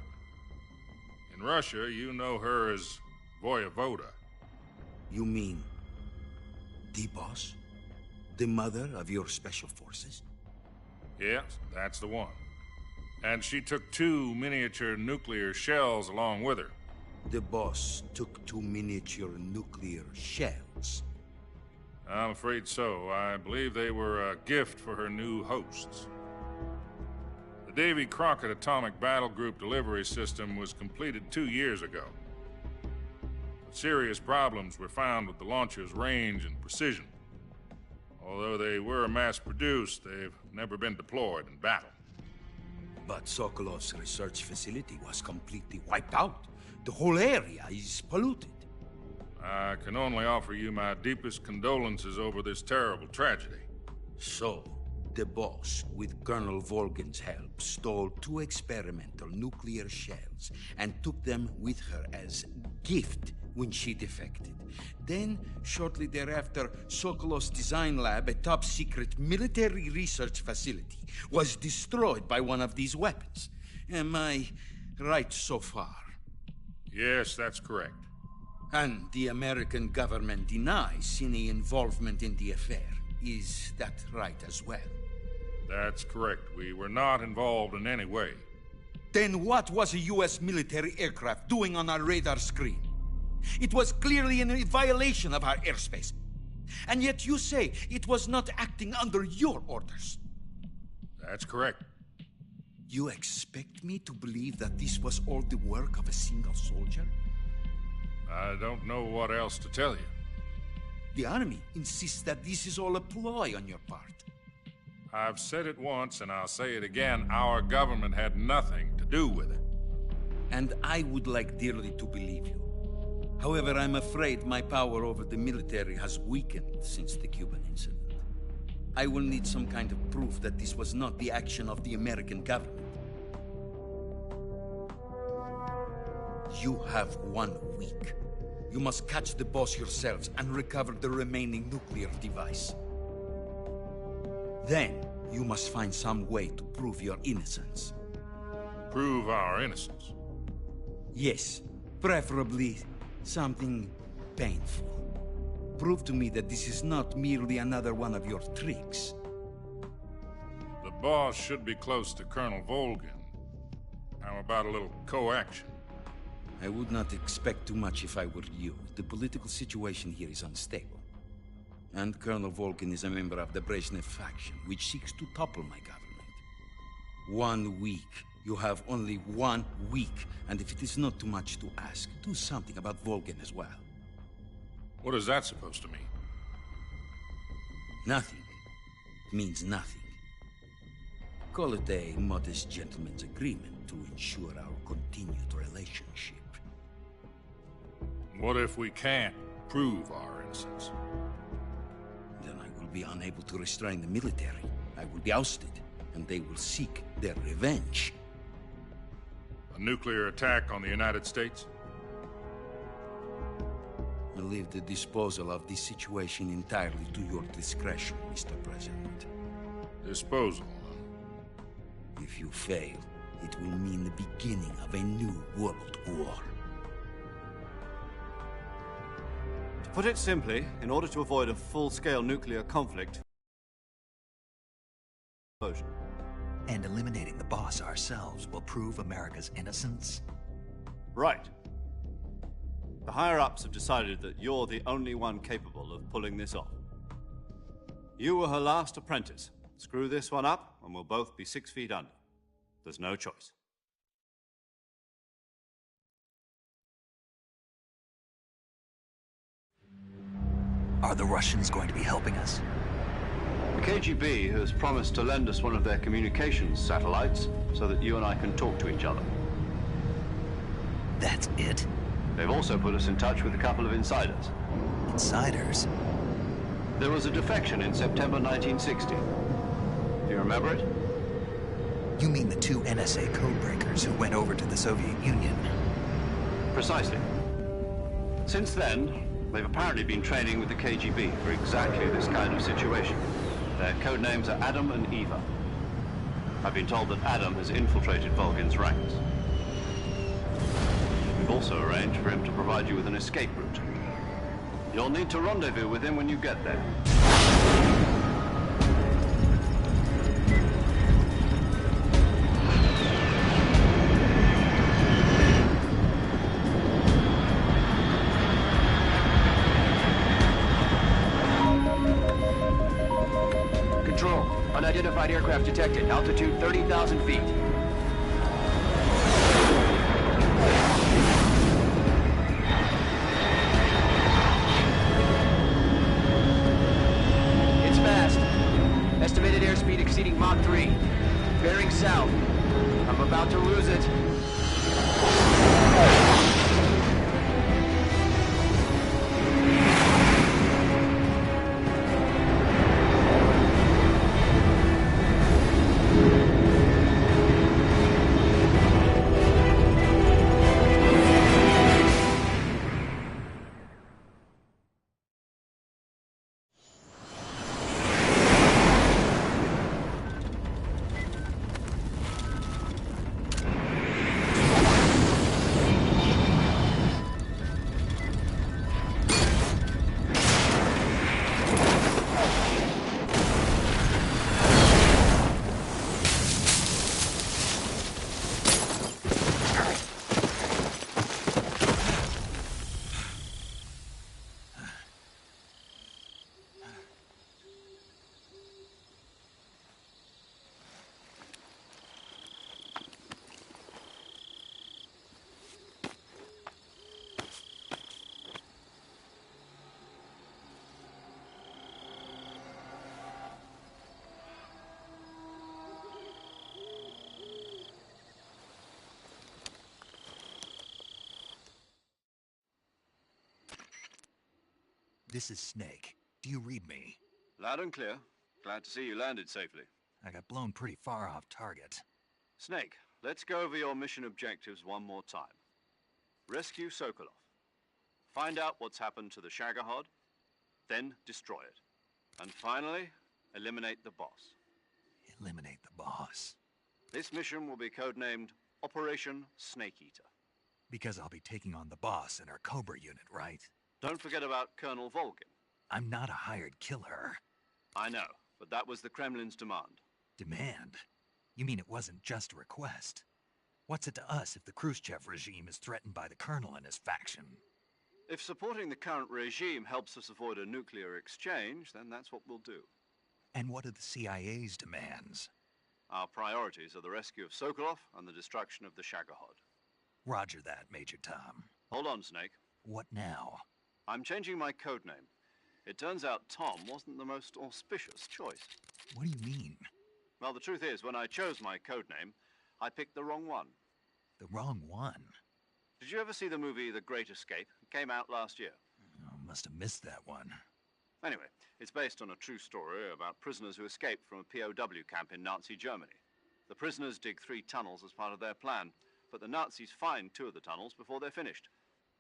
M: In Russia, you know her as Voyevoda.
C: You mean the Boss? The mother of your special forces?
M: Yes, that's the one. And she took 2 miniature nuclear shells along with her.
C: The Boss took 2 miniature nuclear shells?
M: I'm afraid so. I believe they were a gift for her new hosts. The Davy Crockett Atomic Battle Group delivery system was completed 2 years ago. But serious problems were found with the launcher's range and precision. Although they were mass-produced, they've never been deployed in battle.
C: But Sokolov's research facility was completely wiped out. The whole area is polluted.
M: I can only offer you my deepest condolences over this terrible tragedy.
L: So, the boss, with Colonel Volgin's help, stole 2 experimental nuclear shells and took them with her as gift when she defected. Then, shortly thereafter, Sokolov's design lab, a top-secret military research facility, was destroyed by one of these weapons. Am I right so far?
M: Yes, that's correct.
L: And the American government denies any involvement in the affair. Is that right as well?
M: That's correct. We were not involved in any way.
L: Then what was a U.S. military aircraft doing on our radar screen? It was clearly in violation of our airspace. And yet you say it was not acting under your orders.
M: That's correct.
L: You expect me to believe that this was all the work of a single soldier?
M: I don't know what else to tell you.
L: The Army insists that this is all a ploy on your part.
M: I've said it once, and I'll say it again. Our government had nothing to do with it.
L: And I would like dearly to believe you. However, I'm afraid my power over the military has weakened since the Cuban incident. I will need some kind of proof that this was not the action of the American government. You have 1 week. You must catch the boss yourselves and recover the remaining nuclear device. Then, you must find some way to prove your innocence.
M: Prove our innocence?
L: Yes, preferably something painful. Prove to me that this is not merely another one of your tricks.
M: The boss should be close to Colonel Volgin. How about a little co-action?
L: I would not expect too much if I were you. The political situation here is unstable. And Colonel Volgin is a member of the Brezhnev faction, which seeks to topple my government. 1 week. You have only 1 week, and if it is not too much to ask, do something about Volgin as well.
M: What is that supposed to mean?
L: Nothing. It means nothing. Call it a modest gentleman's agreement to ensure our continued relationship.
M: What if we can't prove our innocence?
L: Then I will be unable to restrain the military. I will be ousted, and they will seek their revenge.
M: A nuclear attack on the United States?
L: I leave the disposal of this situation entirely to your discretion, Mr. President.
M: Disposal?
L: If you fail, it will mean the beginning of a new world war.
D: To put it simply, in order to avoid a full-scale nuclear conflict,
B: And eliminating the boss ourselves will prove America's innocence?
D: Right. The higher-ups have decided that you're the only one capable of pulling this off. You were her last apprentice. Screw this one up, and we'll both be 6 feet under. There's no choice.
B: Are the Russians going to be helping us?
D: The KGB has promised to lend us one of their communications satellites so that you and I can talk to each other.
B: That's it?
D: They've also put us in touch with a couple of insiders.
B: Insiders?
D: There was a defection in September 1960. Do you remember it?
B: You mean the 2 NSA codebreakers who went over to the Soviet Union?
D: Precisely. Since then, they've apparently been training with the KGB for exactly this kind of situation. Their code names are Adam and Eva. I've been told that Adam has infiltrated Volgin's ranks. We've also arranged for him to provide you with an escape route. You'll need to rendezvous with him when you get there.
N: Unidentified aircraft detected. Altitude 30,000 feet. It's fast. Estimated airspeed exceeding Mach 3. Bearing south. I'm about to lose it.
B: This is Snake. Do you read me?
D: Loud and clear. Glad to see you landed safely.
B: I got blown pretty far off target.
D: Snake, let's go over your mission objectives one more time. Rescue Sokolov. Find out what's happened to the Shagohod, then destroy it. And finally, eliminate the boss.
B: Eliminate the boss.
D: This mission will be codenamed Operation Snake Eater.
B: Because I'll be taking on the boss in our Cobra unit, right?
D: Don't forget about Colonel Volgin.
B: I'm not a hired killer.
D: I know, but that was the Kremlin's demand.
B: Demand? You mean it wasn't just a request? What's it to us if the Khrushchev regime is threatened by the Colonel and his faction?
D: If supporting the current regime helps us avoid a nuclear exchange, then that's what we'll do.
B: And what are the CIA's demands?
D: Our priorities are the rescue of Sokolov and the destruction of the Shagohod.
B: Roger that, Major Tom.
D: Hold on, Snake.
B: What now?
D: I'm changing my codename. It turns out Tom wasn't the most auspicious choice.
B: What do you mean?
D: Well, the truth is, when I chose my codename, I picked the wrong one.
B: The wrong one?
D: Did you ever see the movie The Great Escape? It came out last year.
B: Oh, must have missed that one.
D: Anyway, it's based on a true story about prisoners who escaped from a POW camp in Nazi Germany. The prisoners dig 3 tunnels as part of their plan, but the Nazis find 2 of the tunnels before they're finished.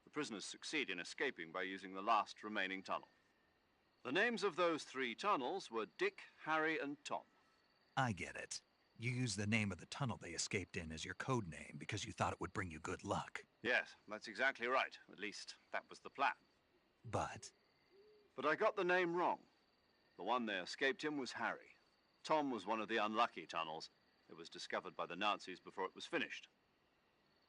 D: The prisoners succeed in escaping by using the last remaining tunnel. The names of those 3 tunnels were Dick, Harry, and Tom.
B: I get it. You used the name of the tunnel they escaped in as your code name because you thought it would bring you good luck.
D: Yes, that's exactly right. At least, that was the plan.
B: But
D: I got the name wrong. The one they escaped in was Harry. Tom was one of the unlucky tunnels. It was discovered by the Nazis before it was finished.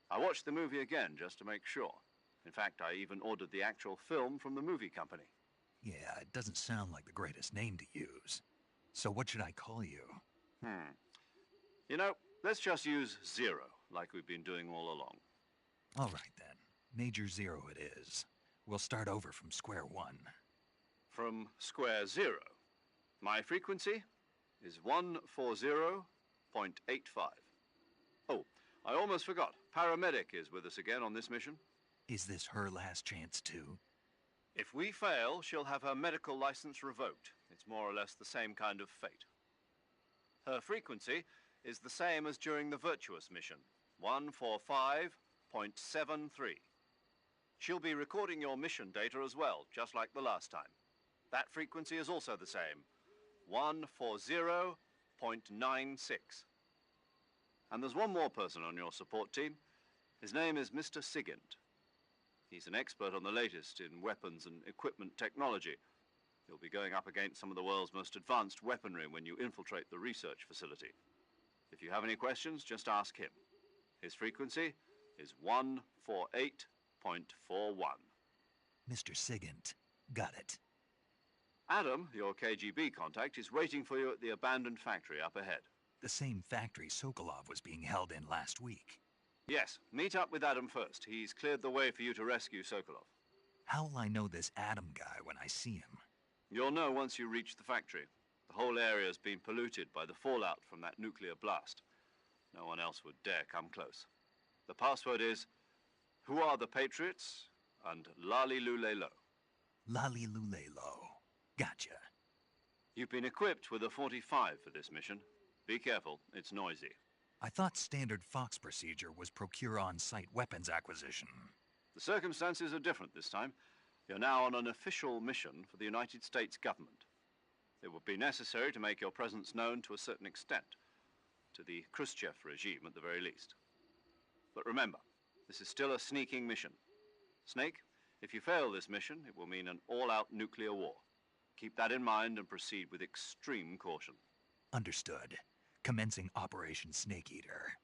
D: I watched the movie again just to make sure. In fact, I even ordered the actual film from the movie company.
B: yeah, it doesn't sound like the greatest name to use. So what should I call you?
D: You know, let's just use Zero, like we've been doing all along.
B: All right, then. Major Zero it is. We'll start over from square one.
D: From square 0. My frequency is 140.85. Oh, I almost forgot. Paramedic is with us again on this mission.
B: Is this her last chance, too?
D: If we fail, she'll have her medical license revoked. It's more or less the same kind of fate. Her frequency is the same as during the Virtuous mission, 145.73. She'll be recording your mission data as well, just like the last time. That frequency is also the same, 140.96. And there's one more person on your support team. His name is Mr. Sigint. He's an expert on the latest in weapons and equipment technology. You'll be going up against some of the world's most advanced weaponry when you infiltrate the research facility. If you have any questions, just ask him. His frequency is 148.41.
B: Mr. Sigint. Got it.
D: Adam, your KGB contact, is waiting for you at the abandoned factory up ahead.
B: The same factory Sokolov was being held in last week.
D: Yes, meet up with Adam first. He's cleared the way for you to rescue Sokolov.
B: How will I know this Adam guy when I see him?
D: You'll know once you reach the factory. The whole area's been polluted by the fallout from that nuclear blast. No one else would dare come close. The password is, "Who are the Patriots?" and Lali Lule Lo.
B: Lali Lule Lo. Gotcha.
D: You've been equipped with a 45 for this mission. Be careful, it's noisy.
B: I thought standard Fox procedure was procure on-site weapons acquisition.
D: The circumstances are different this time. You're now on an official mission for the United States government. It would be necessary to make your presence known to a certain extent, to the Khrushchev regime at the very least. But remember, this is still a sneaking mission. Snake, if you fail this mission, it will mean an all-out nuclear war. Keep that in mind and proceed with extreme caution.
B: Understood. Commencing Operation Snake Eater.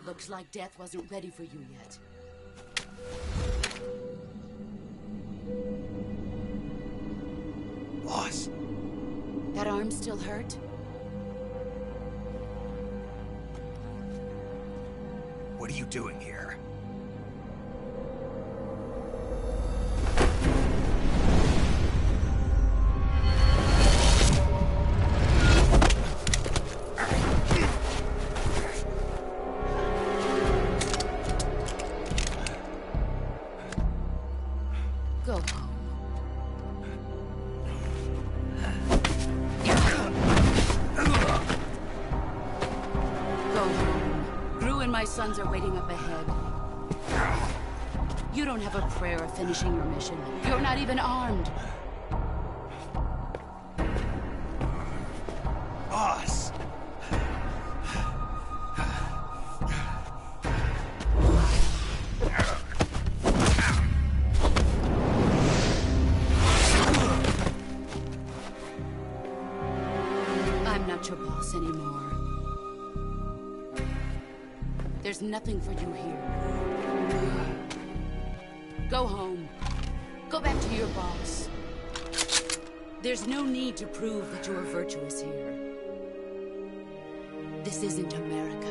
G: Looks like death wasn't ready for you yet.
B: Boss.
G: That arm still hurt?
B: What are you doing here?
G: Go home. Go home. Gru and my sons are waiting up ahead. You don't have a prayer of finishing your mission. You're not even armed.
B: Boss!
G: I'm not your boss anymore. There's nothing for you here. Go home. Go back to your boss. There's no need to prove that you are virtuous here. This isn't America.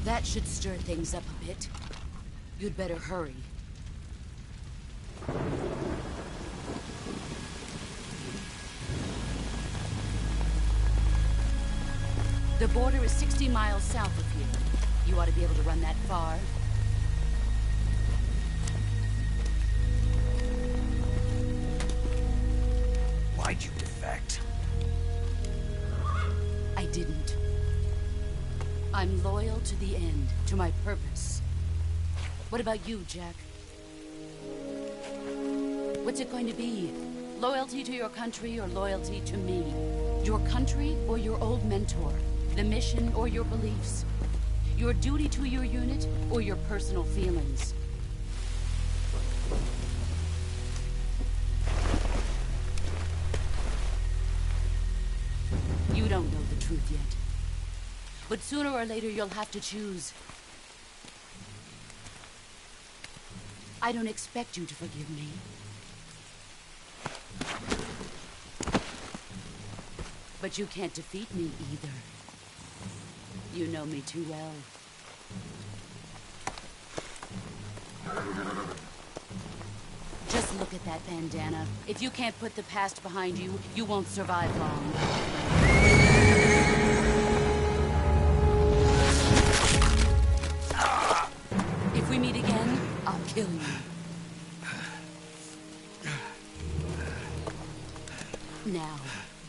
G: That should stir things up a bit. You'd better hurry. The border is 60 miles south of here. You ought to be able to run that far.
B: Why'd you defect?
G: I didn't. I'm loyal to the end, to my purpose. What about you, Jack? What's it going to be? Loyalty to your country or loyalty to me? Your country or your old mentor? The mission or your beliefs? Your duty to your unit or your personal feelings? You don't know the truth yet. But sooner or later, you'll have to choose. I don't expect you to forgive me. But you can't defeat me either. You know me too well. Just look at that bandana. If you can't put the past behind you, you won't survive long.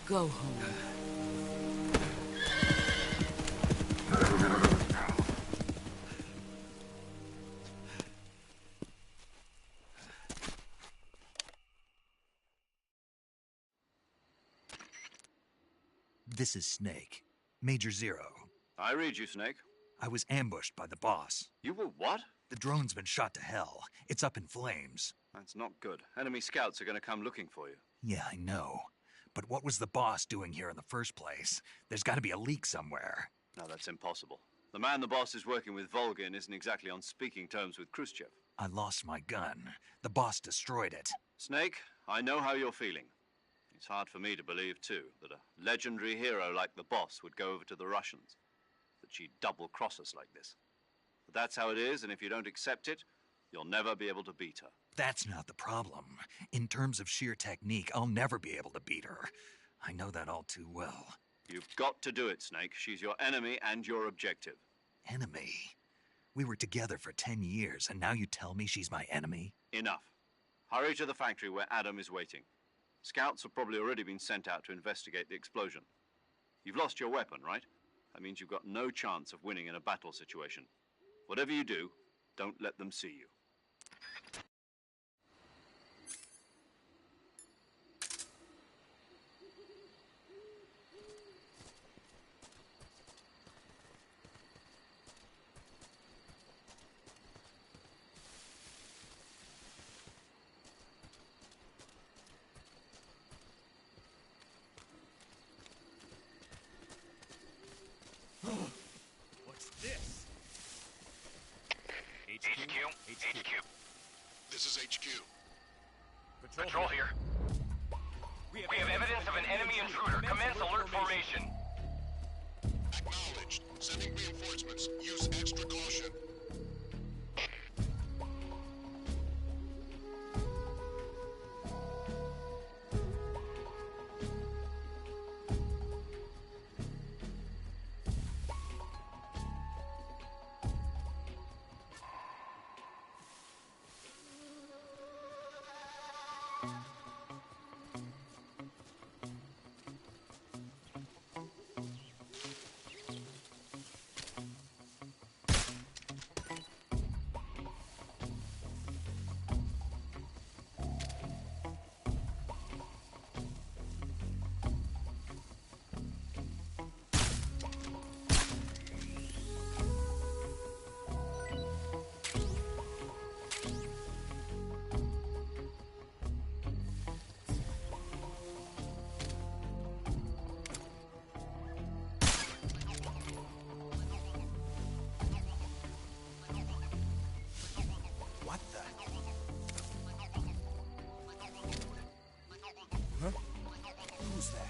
G: Go home.
B: This is Snake. Major Zero.
D: I read you, Snake.
B: I was ambushed by the boss.
D: You were what?
B: The drone's been shot to hell. It's up in flames.
D: That's not good. Enemy scouts are going to come looking for you.
B: Yeah, I know. But what was the boss doing here in the first place? There's got to be a leak somewhere.
D: No, that's impossible. The man the boss is working with, Volgin, isn't exactly on speaking terms with Khrushchev.
B: I lost my gun. The boss destroyed it.
D: Snake, I know how you're feeling. It's hard for me to believe, too, that a legendary hero like the boss would go over to the Russians. That she'd double-cross us like this. But that's how it is, and if you don't accept it, you'll never be able to beat her.
B: That's not the problem. In terms of sheer technique, I'll never be able to beat her. I know that all too well.
D: You've got to do it, Snake. She's your enemy and your objective.
B: Enemy? We were together for 10 years, and now you tell me she's my enemy?
D: Enough. Hurry to the factory where Adam is waiting. Scouts have probably already been sent out to investigate the explosion. You've lost your weapon, right? That means you've got no chance of winning in a battle situation. Whatever you do, don't let them see you.
A: What's this?
O: HQ. This is HQ.
A: Patrol
O: here. We have evidence of an enemy intruder. Commence alert formation. Acknowledged. Sending reinforcements. Use extra caution.
B: What the?
E: Huh? Who's that?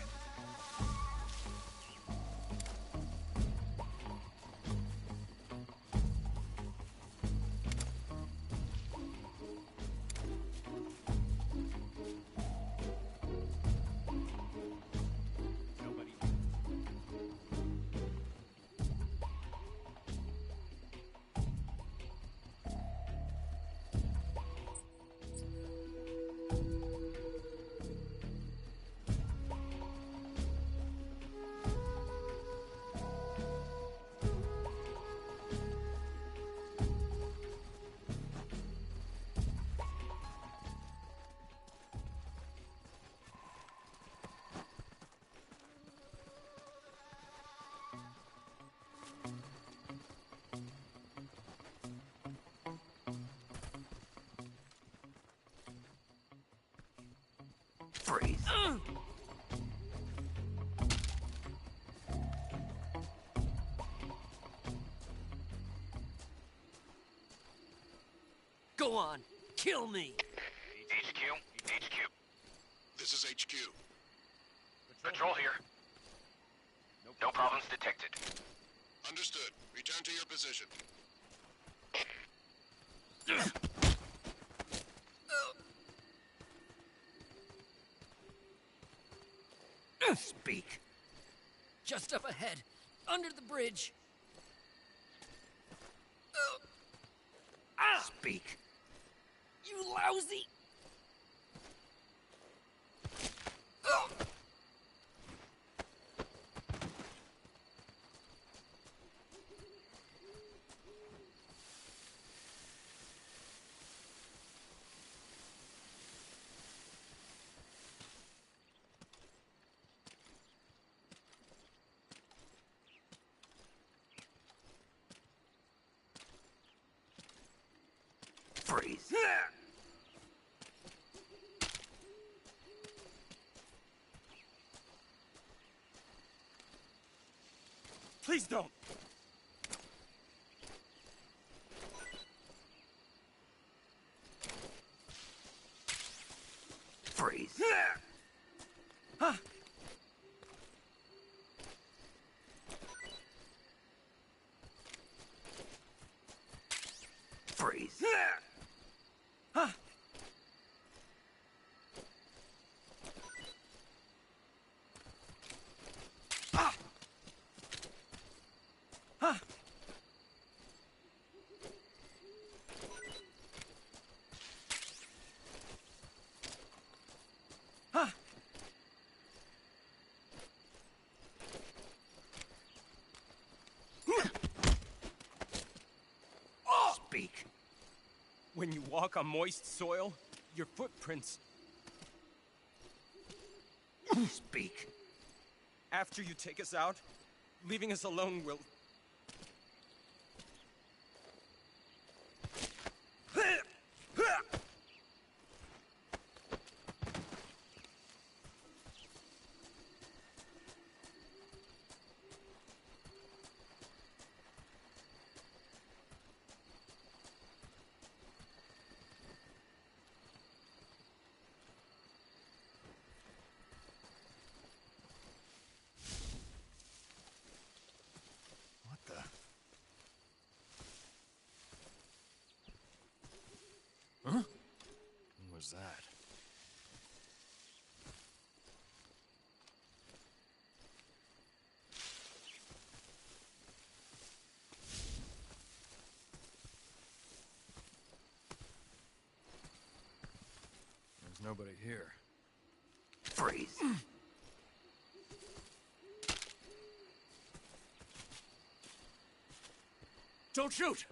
B: Freeze.
E: Go on, kill me.
O: HQ. This is HQ. Patrol here. No problems detected. Understood. Return to your position.
B: Speak.
E: Just up ahead, under the bridge.
B: Speak.
E: You lousy!
A: Freeze! Please don't!
L: Freeze.
A: Huh.
L: Freeze.
A: Huh. Ah. Huh. Huh.
L: Speak.
O: When you walk on moist soil, your footprints...
L: Speak.
O: After you take us out, leaving us alone will...
A: What the? Huh? What was that? There's nobody here.
L: Freeze.
A: Don't shoot!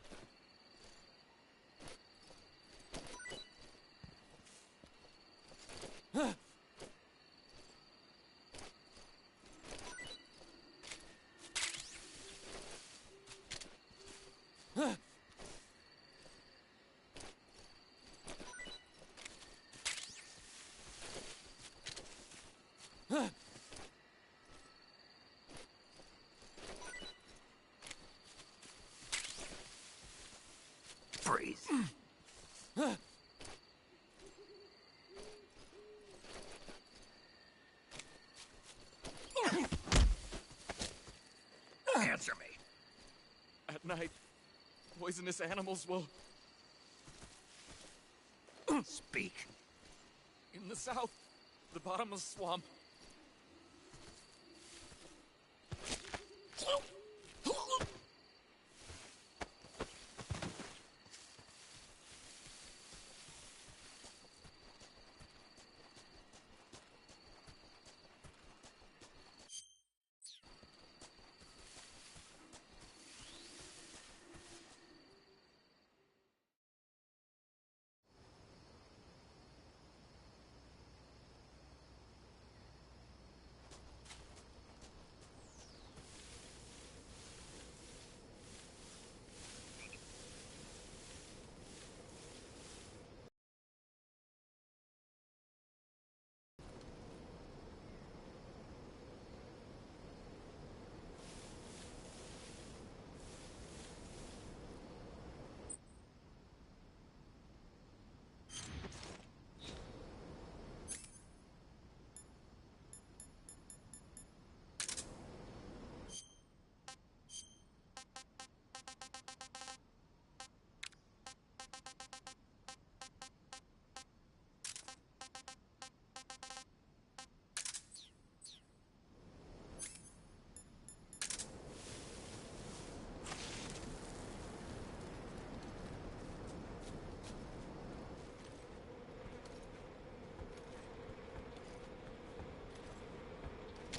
L: Freeze. Answer me.
A: At night, poisonous animals will...
L: Speak.
A: In the south, the bottomless swamp.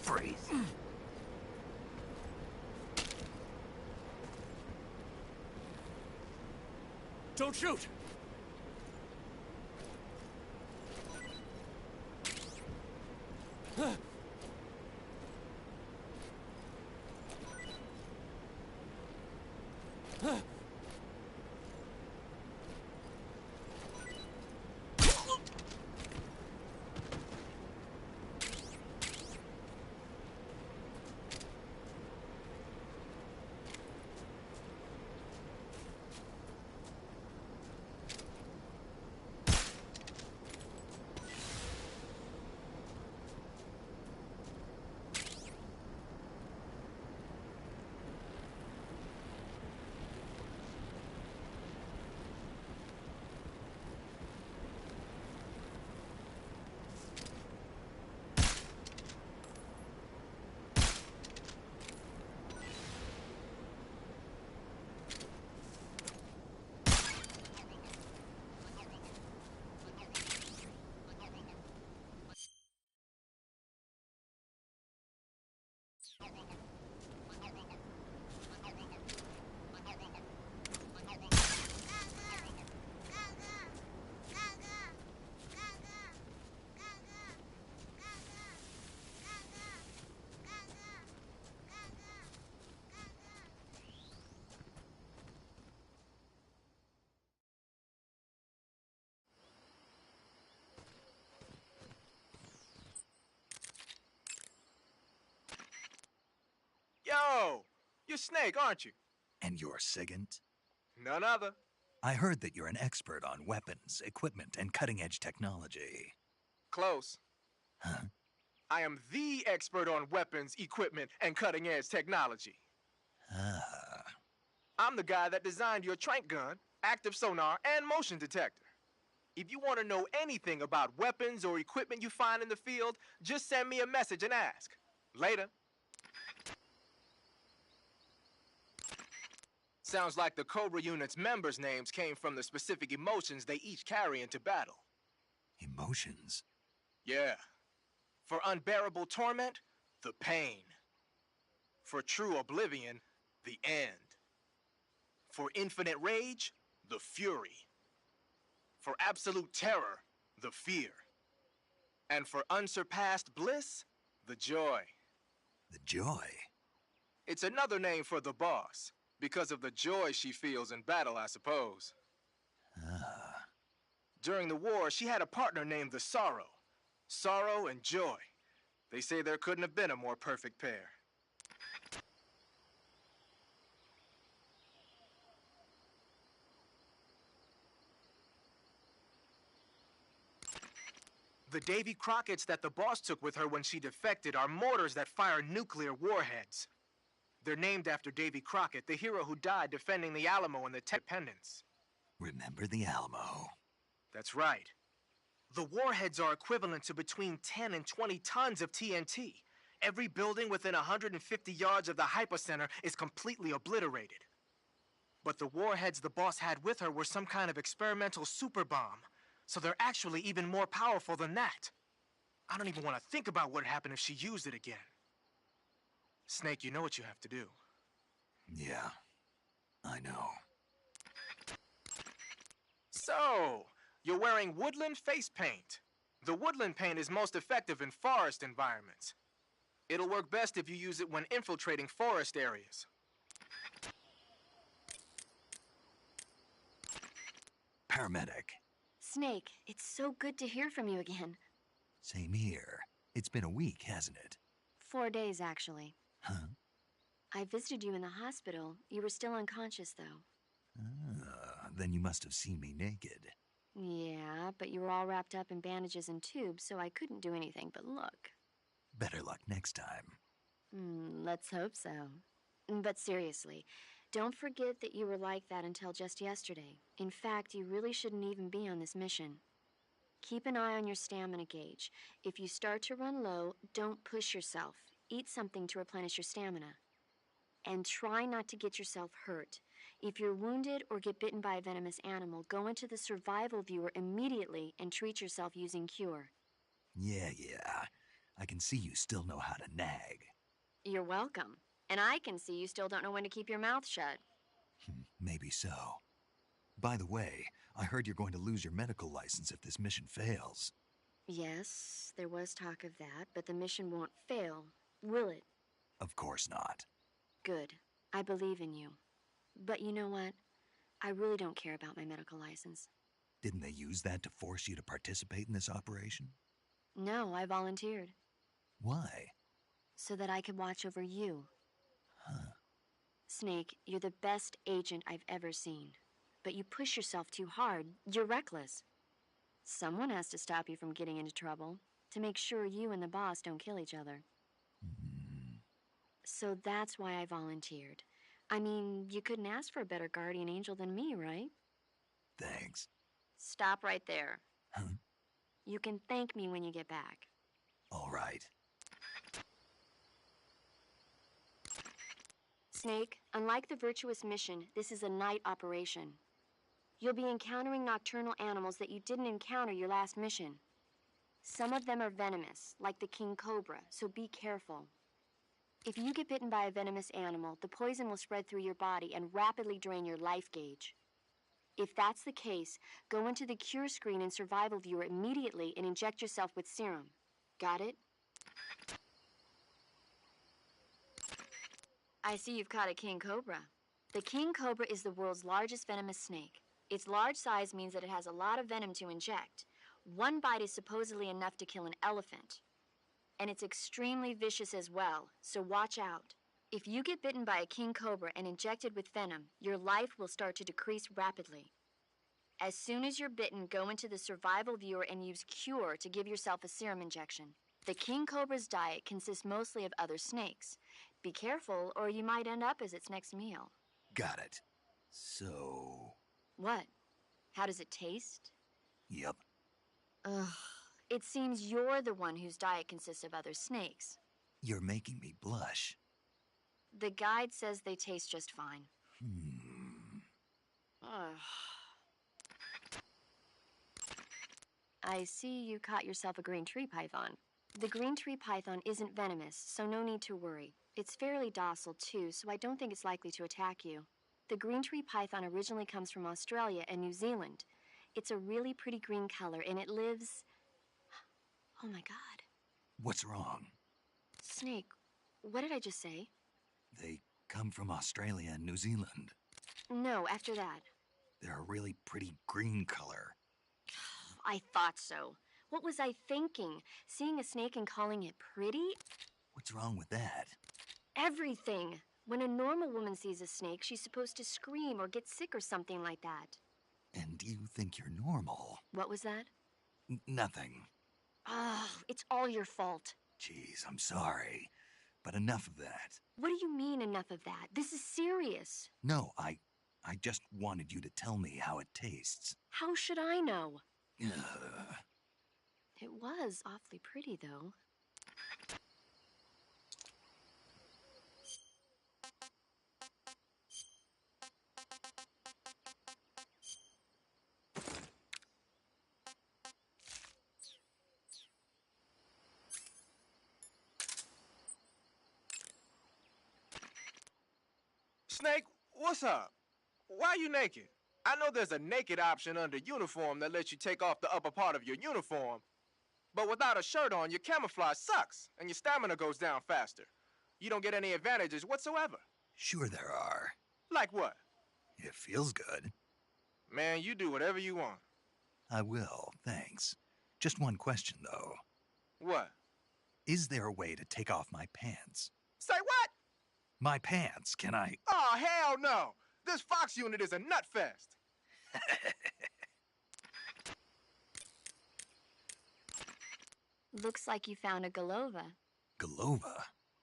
L: Freeze.
A: Don't shoot!
P: You're Snake, aren't you?
B: And you're Sigint?
P: None other.
B: I heard that you're an expert on weapons, equipment, and cutting-edge technology.
P: Close.
B: Huh?
P: I am the expert on weapons, equipment, and cutting-edge technology.
B: Ah.
P: I'm the guy that designed your trank gun, active sonar, and motion detector. If you want to know anything about weapons or equipment you find in the field, just send me a message and ask. Later. Sounds like the Cobra unit's members' names came from the specific emotions they each carry into battle.
B: Emotions?
P: Yeah. For unbearable torment, the pain. For true oblivion, the end. For infinite rage, the fury. For absolute terror, the fear. And for unsurpassed bliss, the joy.
B: The joy?
P: It's another name for the boss, because of the joy she feels in battle, I suppose.
B: Ah.
P: During the war, she had a partner named the Sorrow. Sorrow and joy. They say there couldn't have been a more perfect pair. The Davy Crockett's that the boss took with her when she defected are mortars that fire nuclear warheads. They're named after Davy Crockett, the hero who died defending the Alamo and the Independence.
B: Remember the Alamo?
P: That's right. The warheads are equivalent to between 10 and 20 tons of TNT. Every building within 150 yards of the hypocenter is completely obliterated. But the warheads the boss had with her were some kind of experimental super bomb, so they're actually even more powerful than that. I don't even want to think about what happened if she used it again. Snake, you know what you have to do.
B: Yeah, I know.
P: So, you're wearing woodland face paint. The woodland paint is most effective in forest environments. It'll work best if you use it when infiltrating forest areas.
B: Paramedic.
F: Snake, it's so good to hear from you again.
B: Same here. It's been a week, hasn't it?
F: 4 days, actually.
B: Huh?
F: I visited you in the hospital. You were still unconscious, though.
B: Then you must have seen me naked.
F: Yeah, but you were all wrapped up in bandages and tubes, so I couldn't do anything but look.
B: Better luck next time.
F: Let's hope so. But seriously, don't forget that you were like that until just yesterday. In fact, you really shouldn't even be on this mission. Keep an eye on your stamina gauge. If you start to run low, don't push yourself. Eat something to replenish your stamina. And try not to get yourself hurt. If you're wounded or get bitten by a venomous animal, go into the survival viewer immediately and treat yourself using Cure.
B: Yeah. I can see you still know how to nag.
F: You're welcome. And I can see you still don't know when to keep your mouth shut.
B: Maybe so. By the way, I heard you're going to lose your medical license if this mission fails.
F: Yes, there was talk of that, but the mission won't fail, will it?
B: Of course not.
F: Good. I believe in you. But you know what? I really don't care about my medical license.
B: Didn't they use that to force you to participate in this operation?
F: No, I volunteered.
B: Why?
F: So that I could watch over you.
B: Huh.
F: Snake, you're the best agent I've ever seen. But you push yourself too hard. You're reckless. Someone has to stop you from getting into trouble, to make sure you and the boss don't kill each other. So that's why I volunteered. I mean, you couldn't ask for a better guardian angel than me, right?
B: Thanks.
F: Stop right there.
B: Huh?
F: You can thank me when you get back.
B: All right.
F: Snake, unlike the Virtuous mission, this is a night operation. You'll be encountering nocturnal animals that you didn't encounter your last mission. Some of them are venomous, like the king cobra, so be careful. If you get bitten by a venomous animal, the poison will spread through your body and rapidly drain your life gauge. If that's the case, go into the cure screen and survival viewer immediately and inject yourself with serum. Got it? I see you've caught a king cobra. The king cobra is the world's largest venomous snake. Its large size means that it has a lot of venom to inject. One bite is supposedly enough to kill an elephant. And it's extremely vicious as well, so watch out. If you get bitten by a king cobra and injected with venom, your life will start to decrease rapidly. As soon as you're bitten, go into the survival viewer and use Cure to give yourself a serum injection. The king cobra's diet consists mostly of other snakes. Be careful, or you might end up as its next meal.
B: Got it. So...
F: What? How does it taste?
B: Yep.
F: Ugh. It seems you're the one whose diet consists of other snakes.
B: You're making me blush.
F: The guide says they taste just fine. Ugh. I see you caught yourself a green tree python. The green tree python isn't venomous, so no need to worry. It's fairly docile too, so I don't think it's likely to attack you. The green tree python originally comes from Australia and New Zealand. It's a really pretty green color, and it lives... Oh my god.
B: What's wrong?
F: Snake, what did I just say?
B: They come from Australia and New Zealand.
F: No, after that.
B: They're a really pretty green color.
F: I thought so. What was I thinking? Seeing a snake and calling it pretty?
B: What's wrong with that?
F: Everything. When a normal woman sees a snake, she's supposed to scream or get sick or something like that.
B: And you think you're normal?
F: What was that?
B: Nothing.
F: Oh, it's all your fault.
B: Jeez, I'm sorry. But enough of that.
F: What do you mean, enough of that? This is serious.
B: No, I just wanted you to tell me how it tastes.
F: How should I know?
B: Ugh.
F: It was awfully pretty, though.
P: Snake, what's up? Why are you naked? I know there's a naked option under uniform that lets you take off the upper part of your uniform. But without a shirt on, your camouflage sucks, and your stamina goes down faster. You don't get any advantages whatsoever.
B: Sure there are.
P: Like what?
B: It feels good.
P: Man, you do whatever you want.
B: I will, thanks. Just one question, though.
P: What?
B: Is there a way to take off my pants?
P: Say what?
B: My pants, can I...
P: Oh, hell no! This Fox unit is a nutfest!
F: Looks like you found a Golova.
B: Golova?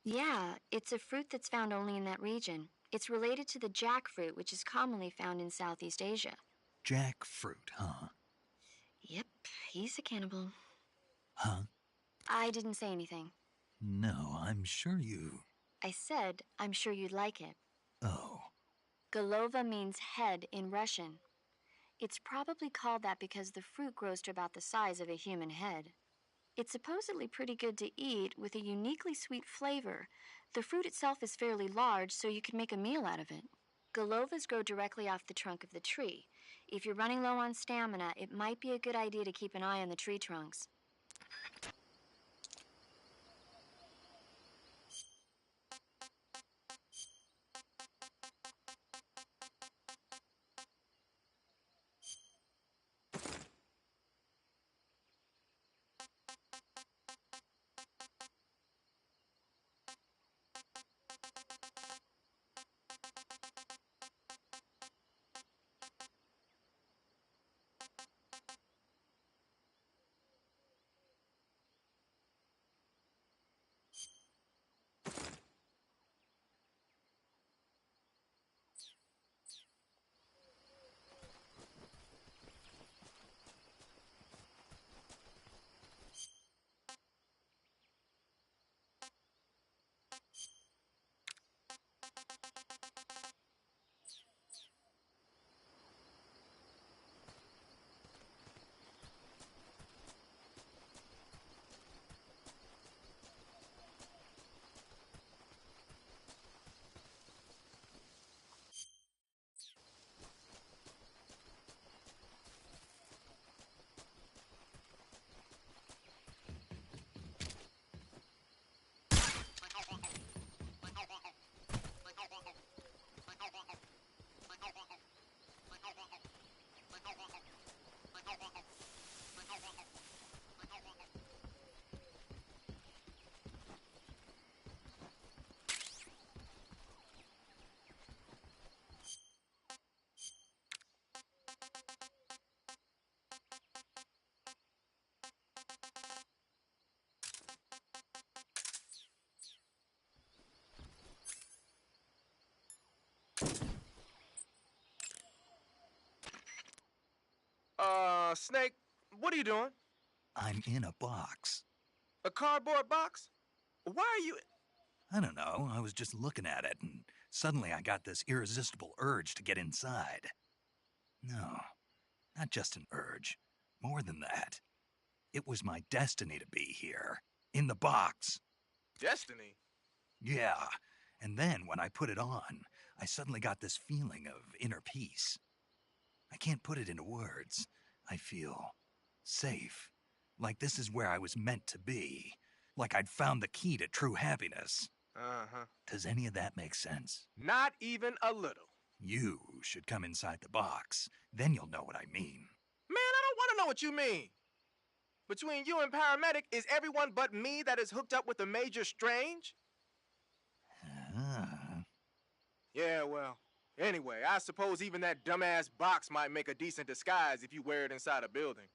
F: Yeah, it's a fruit that's found only in that region. It's related to the jackfruit, which is commonly found in Southeast Asia.
B: Jackfruit, huh?
F: Yep, he's a cannibal.
B: Huh?
F: I didn't say anything.
B: No, I'm sure you...
F: I said, I'm sure you'd like it.
B: Oh.
F: Golova means head in Russian. It's probably called that because the fruit grows to about the size of a human head. It's supposedly pretty good to eat with a uniquely sweet flavor. The fruit itself is fairly large, so you could make a meal out of it. Golovas grow directly off the trunk of the tree. If you're running low on stamina, it might be a good idea to keep an eye on the tree trunks.
P: Snake, what are you doing?
B: I'm in a box.
P: A cardboard box? Why are you...
B: I don't know, I was just looking at it, and suddenly I got this irresistible urge to get inside. No, not just an urge. More than that. It was my destiny to be here. In the box.
P: Destiny?
B: Yeah, and then when I put it on, I suddenly got this feeling of inner peace. I can't put it into words. I feel safe. Like this is where I was meant to be. Like I'd found the key to true happiness.
P: Uh-huh.
B: Does any of that make sense?
P: Not even a little.
B: You should come inside the box. Then you'll know what I mean.
P: Man, I don't want to know what you mean. Between you and Paramedic, is everyone but me that is hooked up with the Major Strange? Yeah, well, anyway, I suppose even that dumbass box might make a decent disguise if you wear it inside a building.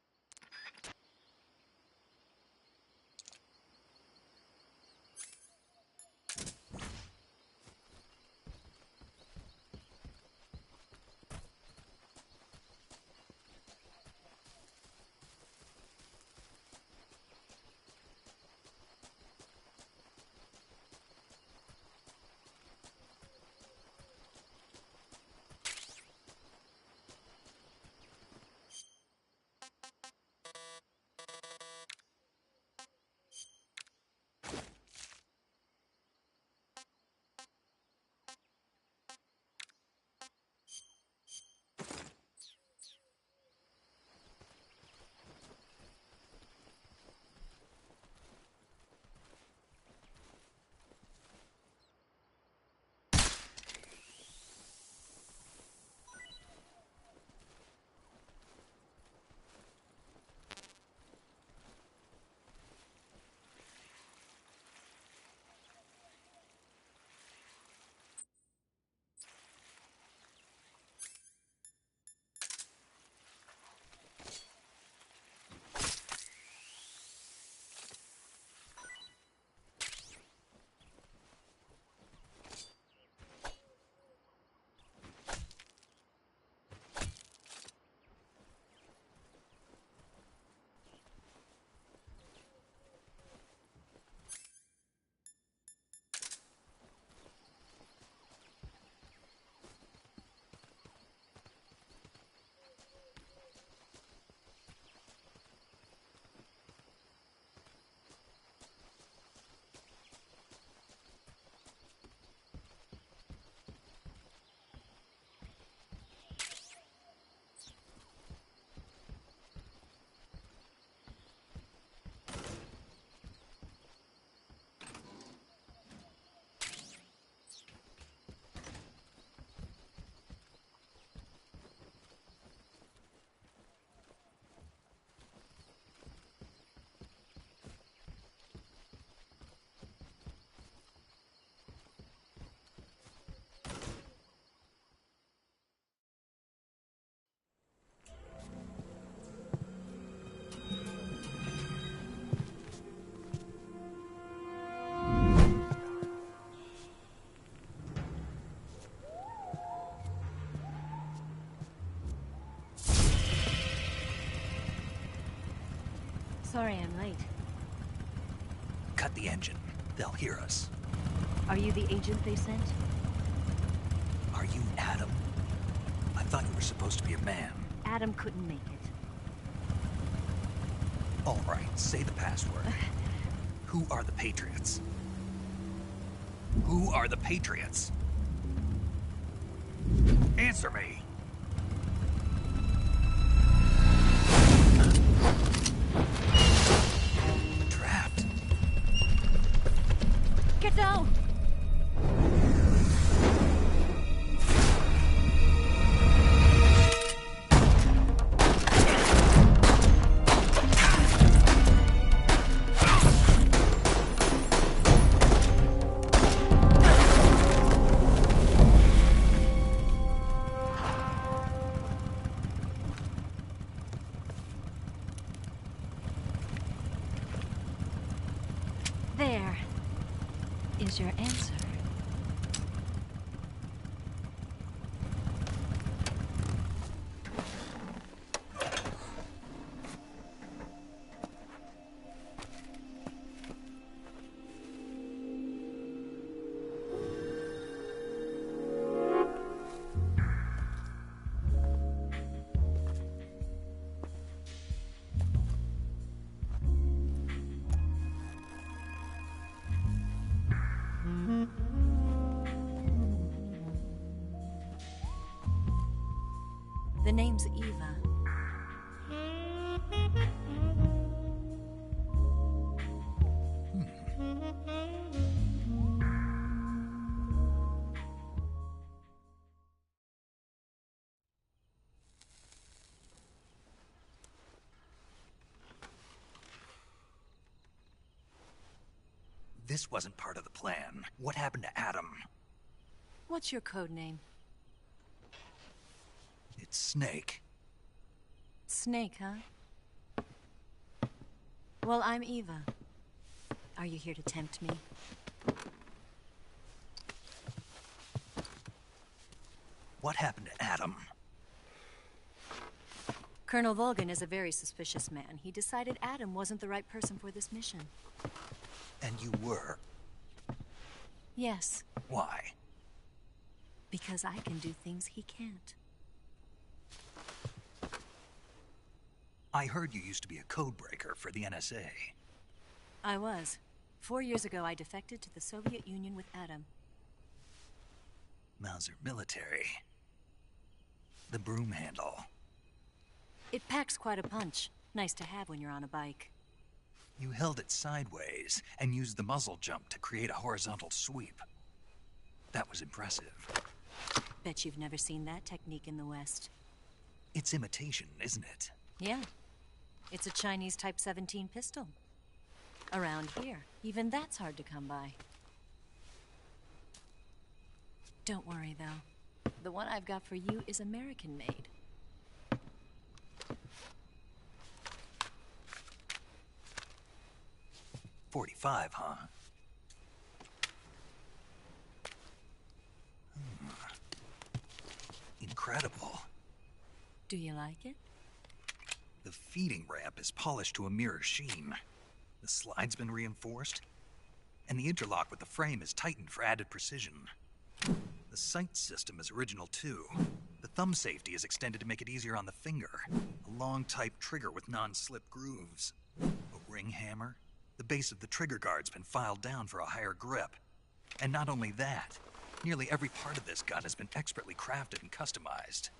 Q: Sorry I'm late.
B: Cut the engine. They'll hear us.
Q: Are you the agent they sent?
B: Are you Adam? I thought you were supposed to be a man.
Q: Adam couldn't make it.
B: All right, say the password. Who are the Patriots? Who are the Patriots? Answer me. Trapped.
Q: Get down! There is your answer. The name's Eva.
B: This wasn't part of the plan. What happened to Adam?
Q: What's your code name?
B: It's Snake.
Q: Snake, huh? Well, I'm Eva. Are you here to tempt me?
B: What happened to Adam?
Q: Colonel Volgin is a very suspicious man. He decided Adam wasn't the right person for this mission.
B: And you were?
Q: Yes.
B: Why?
Q: Because I can do things he can't.
B: I heard you used to be a codebreaker for the NSA.
Q: I was. 4 years ago, I defected to the Soviet Union with Adam.
B: Mauser military. The broom handle.
Q: It packs quite a punch. Nice to have when you're on a bike.
B: You held it sideways and used the muzzle jump to create a horizontal sweep. That was impressive.
Q: Bet you've never seen that technique in the West.
B: It's imitation, isn't it?
Q: Yeah. It's a Chinese Type 17 pistol. Around here, even that's hard to come by. Don't worry, though. The one I've got for you is American-made.
B: .45, huh? Incredible.
Q: Do you like it?
B: The feeding ramp is polished to a mirror sheen. The slide's been reinforced, and the interlock with the frame is tightened for added precision. The sight system is original too. The thumb safety is extended to make it easier on the finger. A long type trigger with non-slip grooves. A ring hammer. The base of the trigger guard's been filed down for a higher grip. And not only that, nearly every part of this gun has been expertly crafted and customized.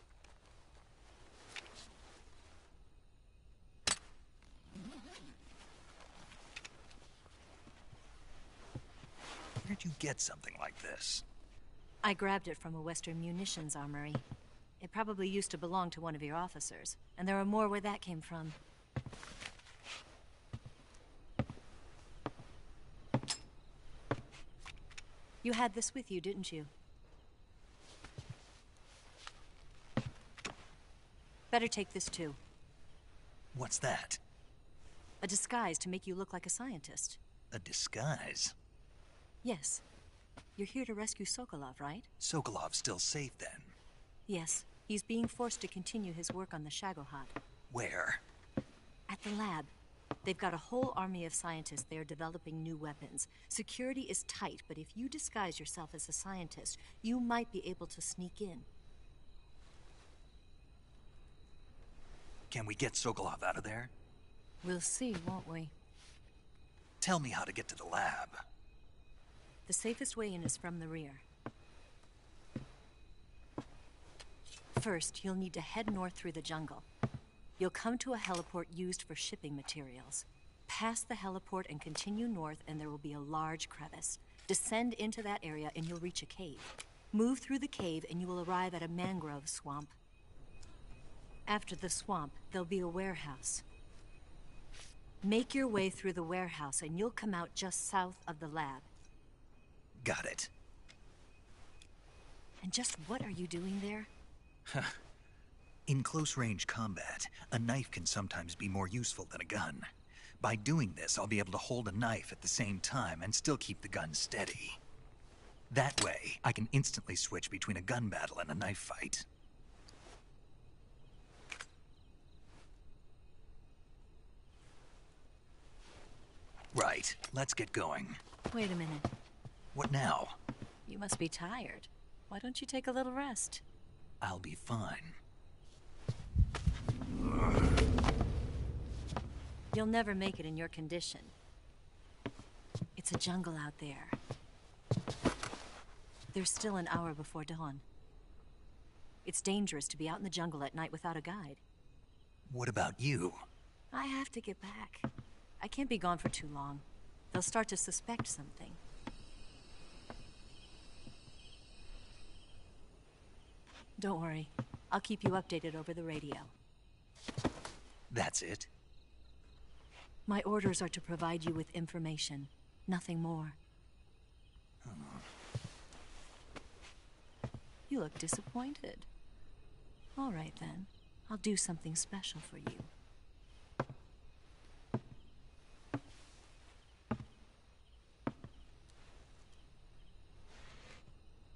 B: Where'd you get something like this?
Q: I grabbed it from a Western munitions armory. It probably used to belong to one of your officers, and there are more where that came from. You had this with you, didn't you? Better take this too.
B: What's that?
Q: A disguise to make you look like a scientist.
B: A disguise?
Q: Yes. You're here to rescue Sokolov, right?
B: Sokolov's still safe then?
Q: Yes. He's being forced to continue his work on the Shagohod.
B: Where?
Q: At the lab. They've got a whole army of scientists there developing new weapons. Security is tight, but if you disguise yourself as a scientist, you might be able to sneak in.
B: Can we get Sokolov out of there?
Q: We'll see, won't we?
B: Tell me how to get to the lab.
Q: The safest way in is from the rear. First, you'll need to head north through the jungle. You'll come to a heliport used for shipping materials. Pass the heliport and continue north, and there will be a large crevice. Descend into that area and you'll reach a cave. Move through the cave and you will arrive at a mangrove swamp. After the swamp, there'll be a warehouse. Make your way through the warehouse and you'll come out just south of the lab.
B: Got it.
Q: And just what are you doing there?
B: In close-range combat, a knife can sometimes be more useful than a gun. By doing this, I'll be able to hold a knife at the same time and still keep the gun steady. That way, I can instantly switch between a gun battle and a knife fight. Right, let's get going.
Q: Wait a minute.
B: What now?
Q: You must be tired. Why don't you take a little rest?
B: I'll be fine.
Q: You'll never make it in your condition. It's a jungle out there. There's still an hour before dawn. It's dangerous to be out in the jungle at night without a guide.
B: What about you?
Q: I have to get back. I can't be gone for too long. They'll start to suspect something. Don't worry. I'll keep you updated over the radio.
B: That's it?
Q: My orders are to provide you with information. Nothing more. You look disappointed. All right, then. I'll do something special for you.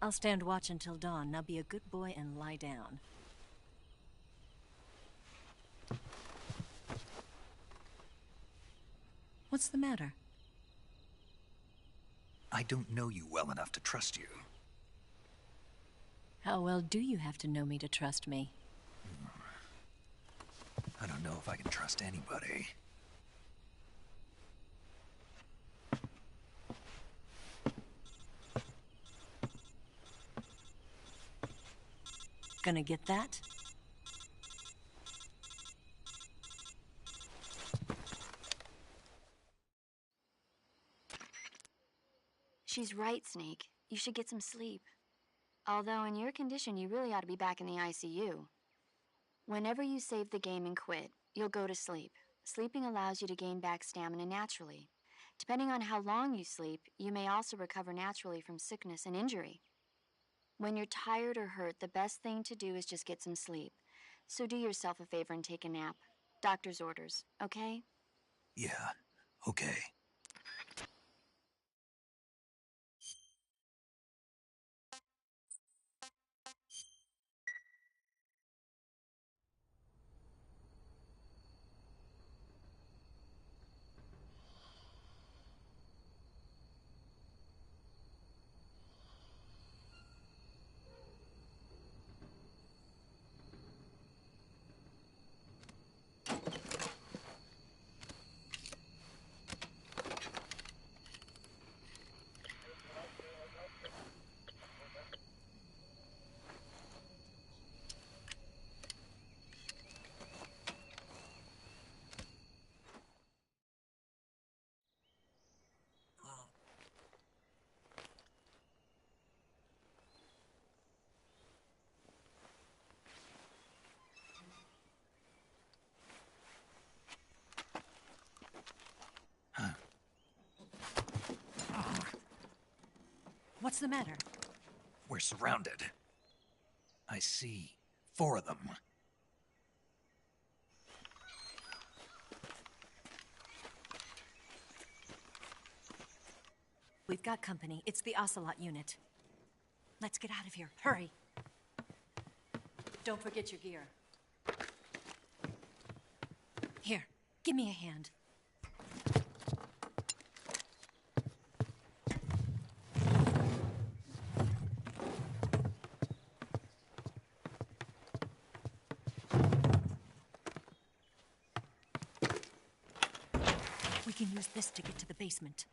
Q: I'll stand watch until dawn. Now be a good boy and lie down. What's the matter?
B: I don't know you well enough to trust you.
Q: How well do you have to know me to trust me?
B: I don't know if I can trust anybody.
Q: Gonna get that?
F: She's right, Snake. You should get some sleep. Although in your condition, you really ought to be back in the ICU. Whenever you save the game and quit, you'll go to sleep. Sleeping allows you to gain back stamina naturally. Depending on how long you sleep, you may also recover naturally from sickness and injury. When you're tired or hurt, the best thing to do is just get some sleep. So do yourself a favor and take a nap. Doctor's orders, okay?
B: Yeah, okay.
Q: What's the matter?
B: We're surrounded. I see 4 of them.
Q: We've got company. It's the Ocelot unit. Let's get out of here. Hurry. Don't forget your gear. Here, give me a hand. We can use this to get to the basement.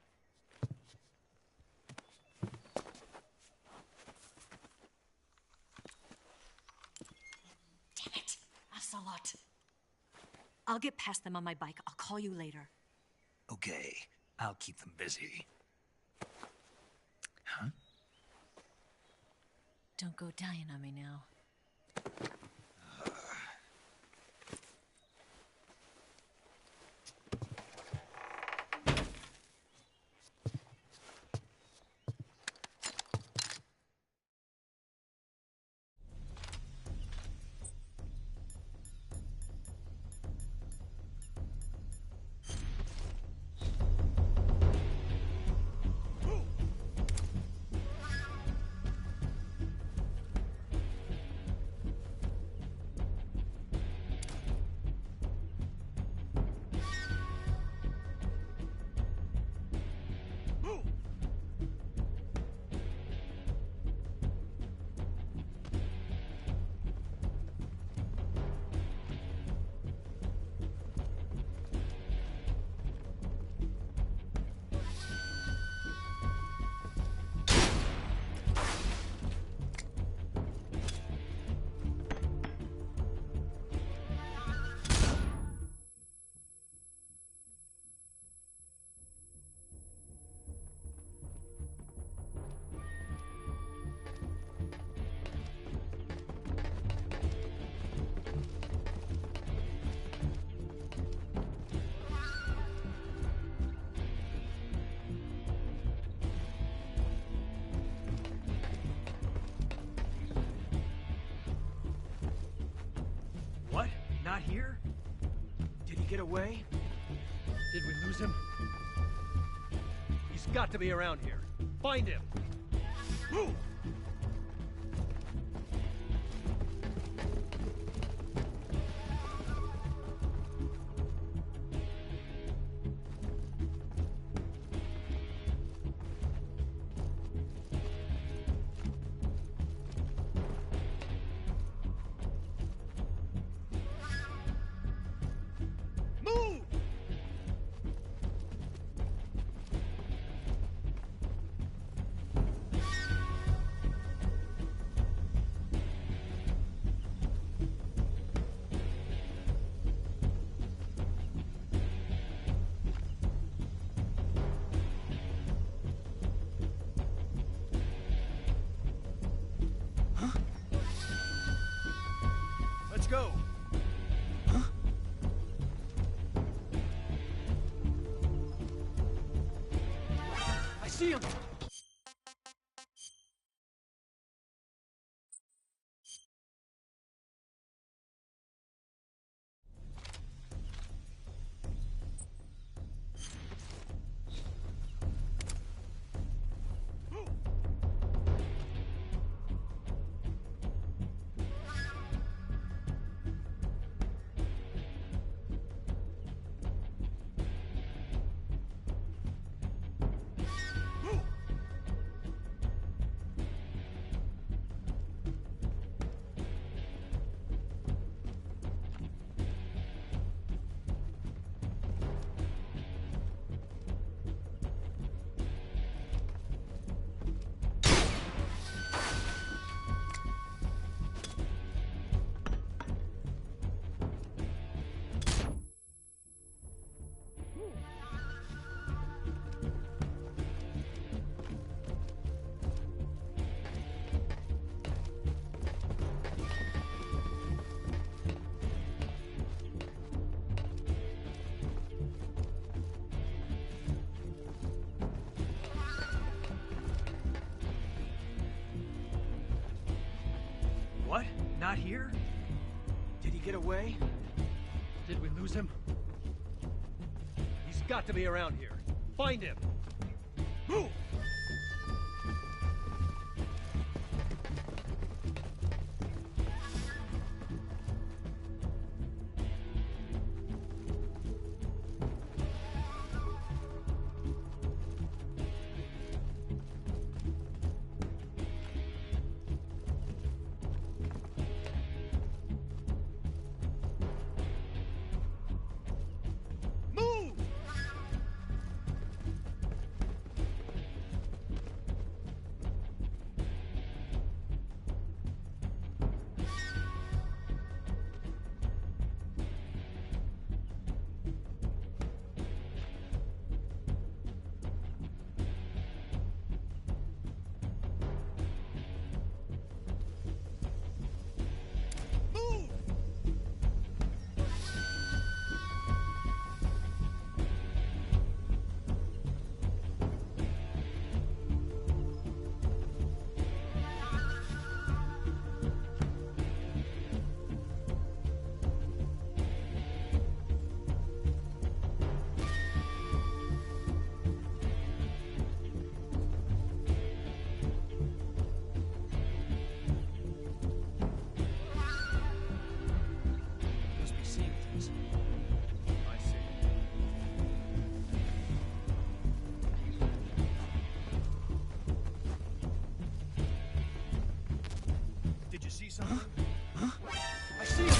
Q: Damn it! Ocelot. I'll get past them on my bike. I'll call you later.
B: Okay, I'll keep them busy. Huh?
Q: Don't go dying on me now.
P: get away?
R: Did we lose him? He's got to be around here. Find him! Move! Let's go! Huh? I see him! What? Not here? Did he get away? Did we lose him? He's got to be around here. Find him! Move! See something? Huh? I see him!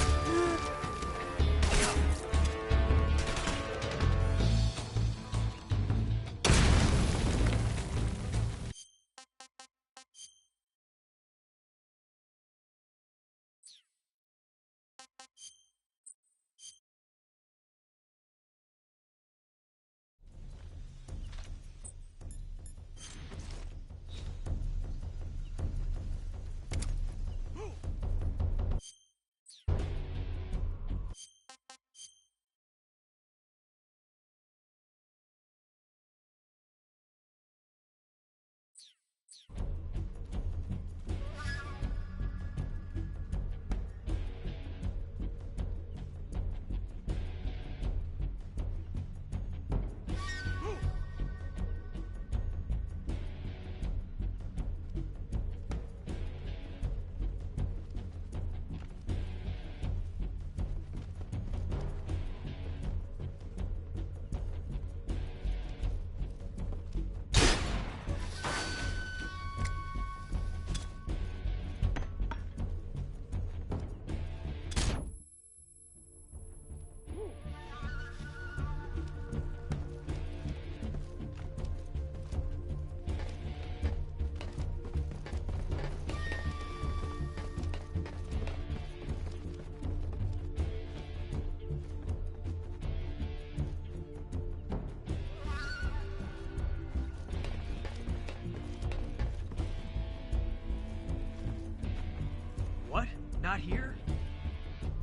R: not here?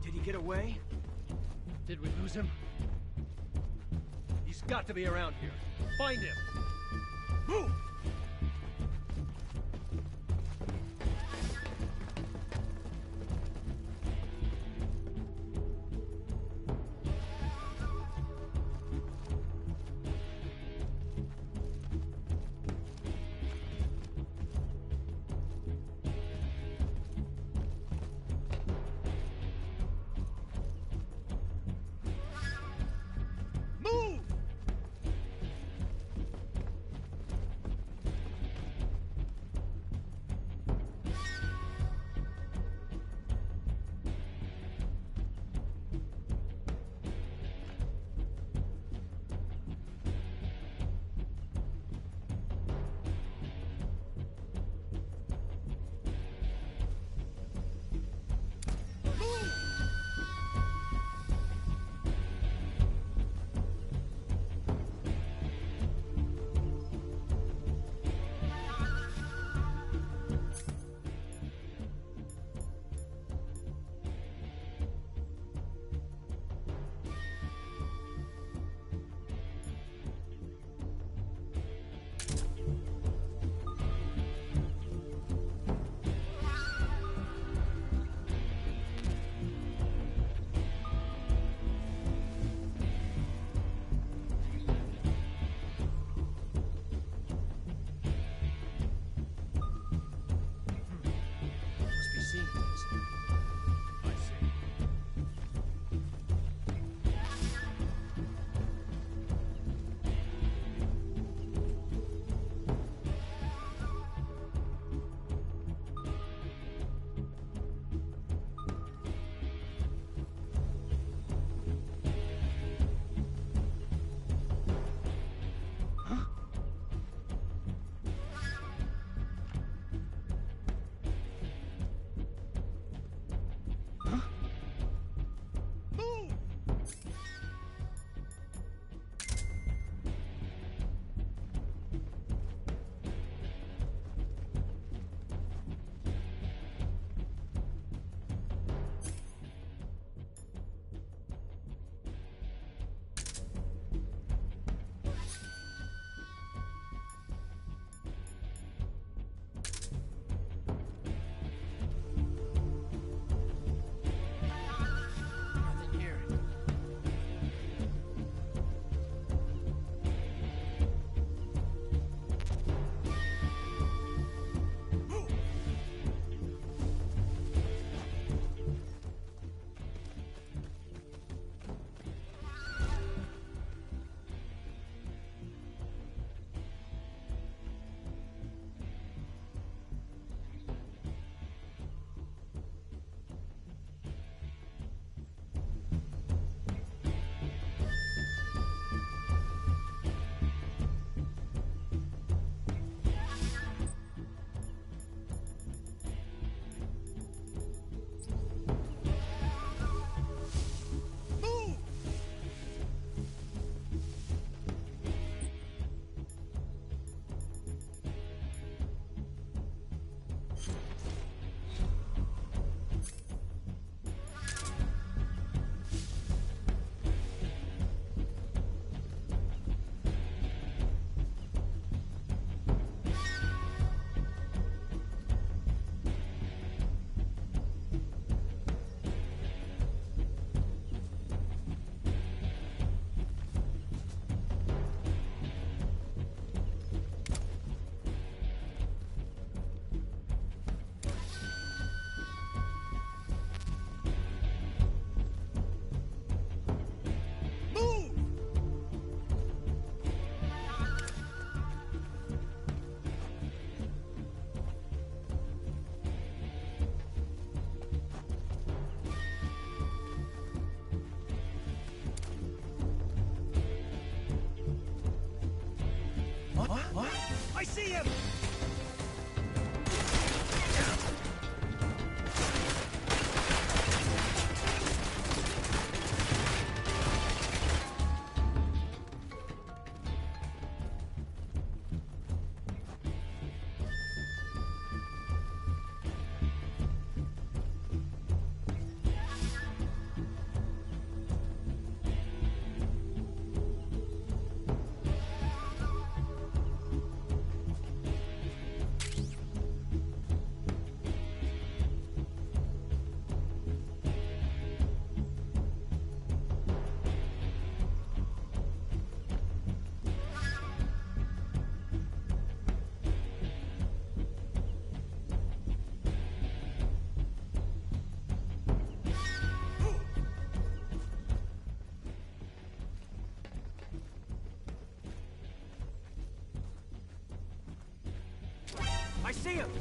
P: Did he get away?
R: Did we lose him? He's got to be around here. Find him! Move!
P: see him! see him!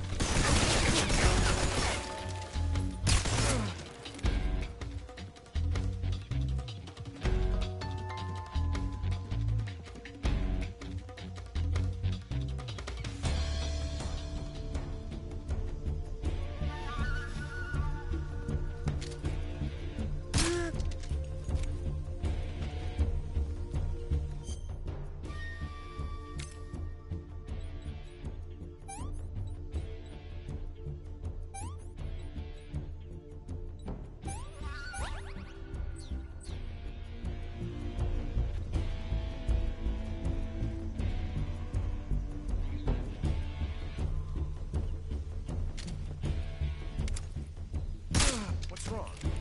P: What's wrong?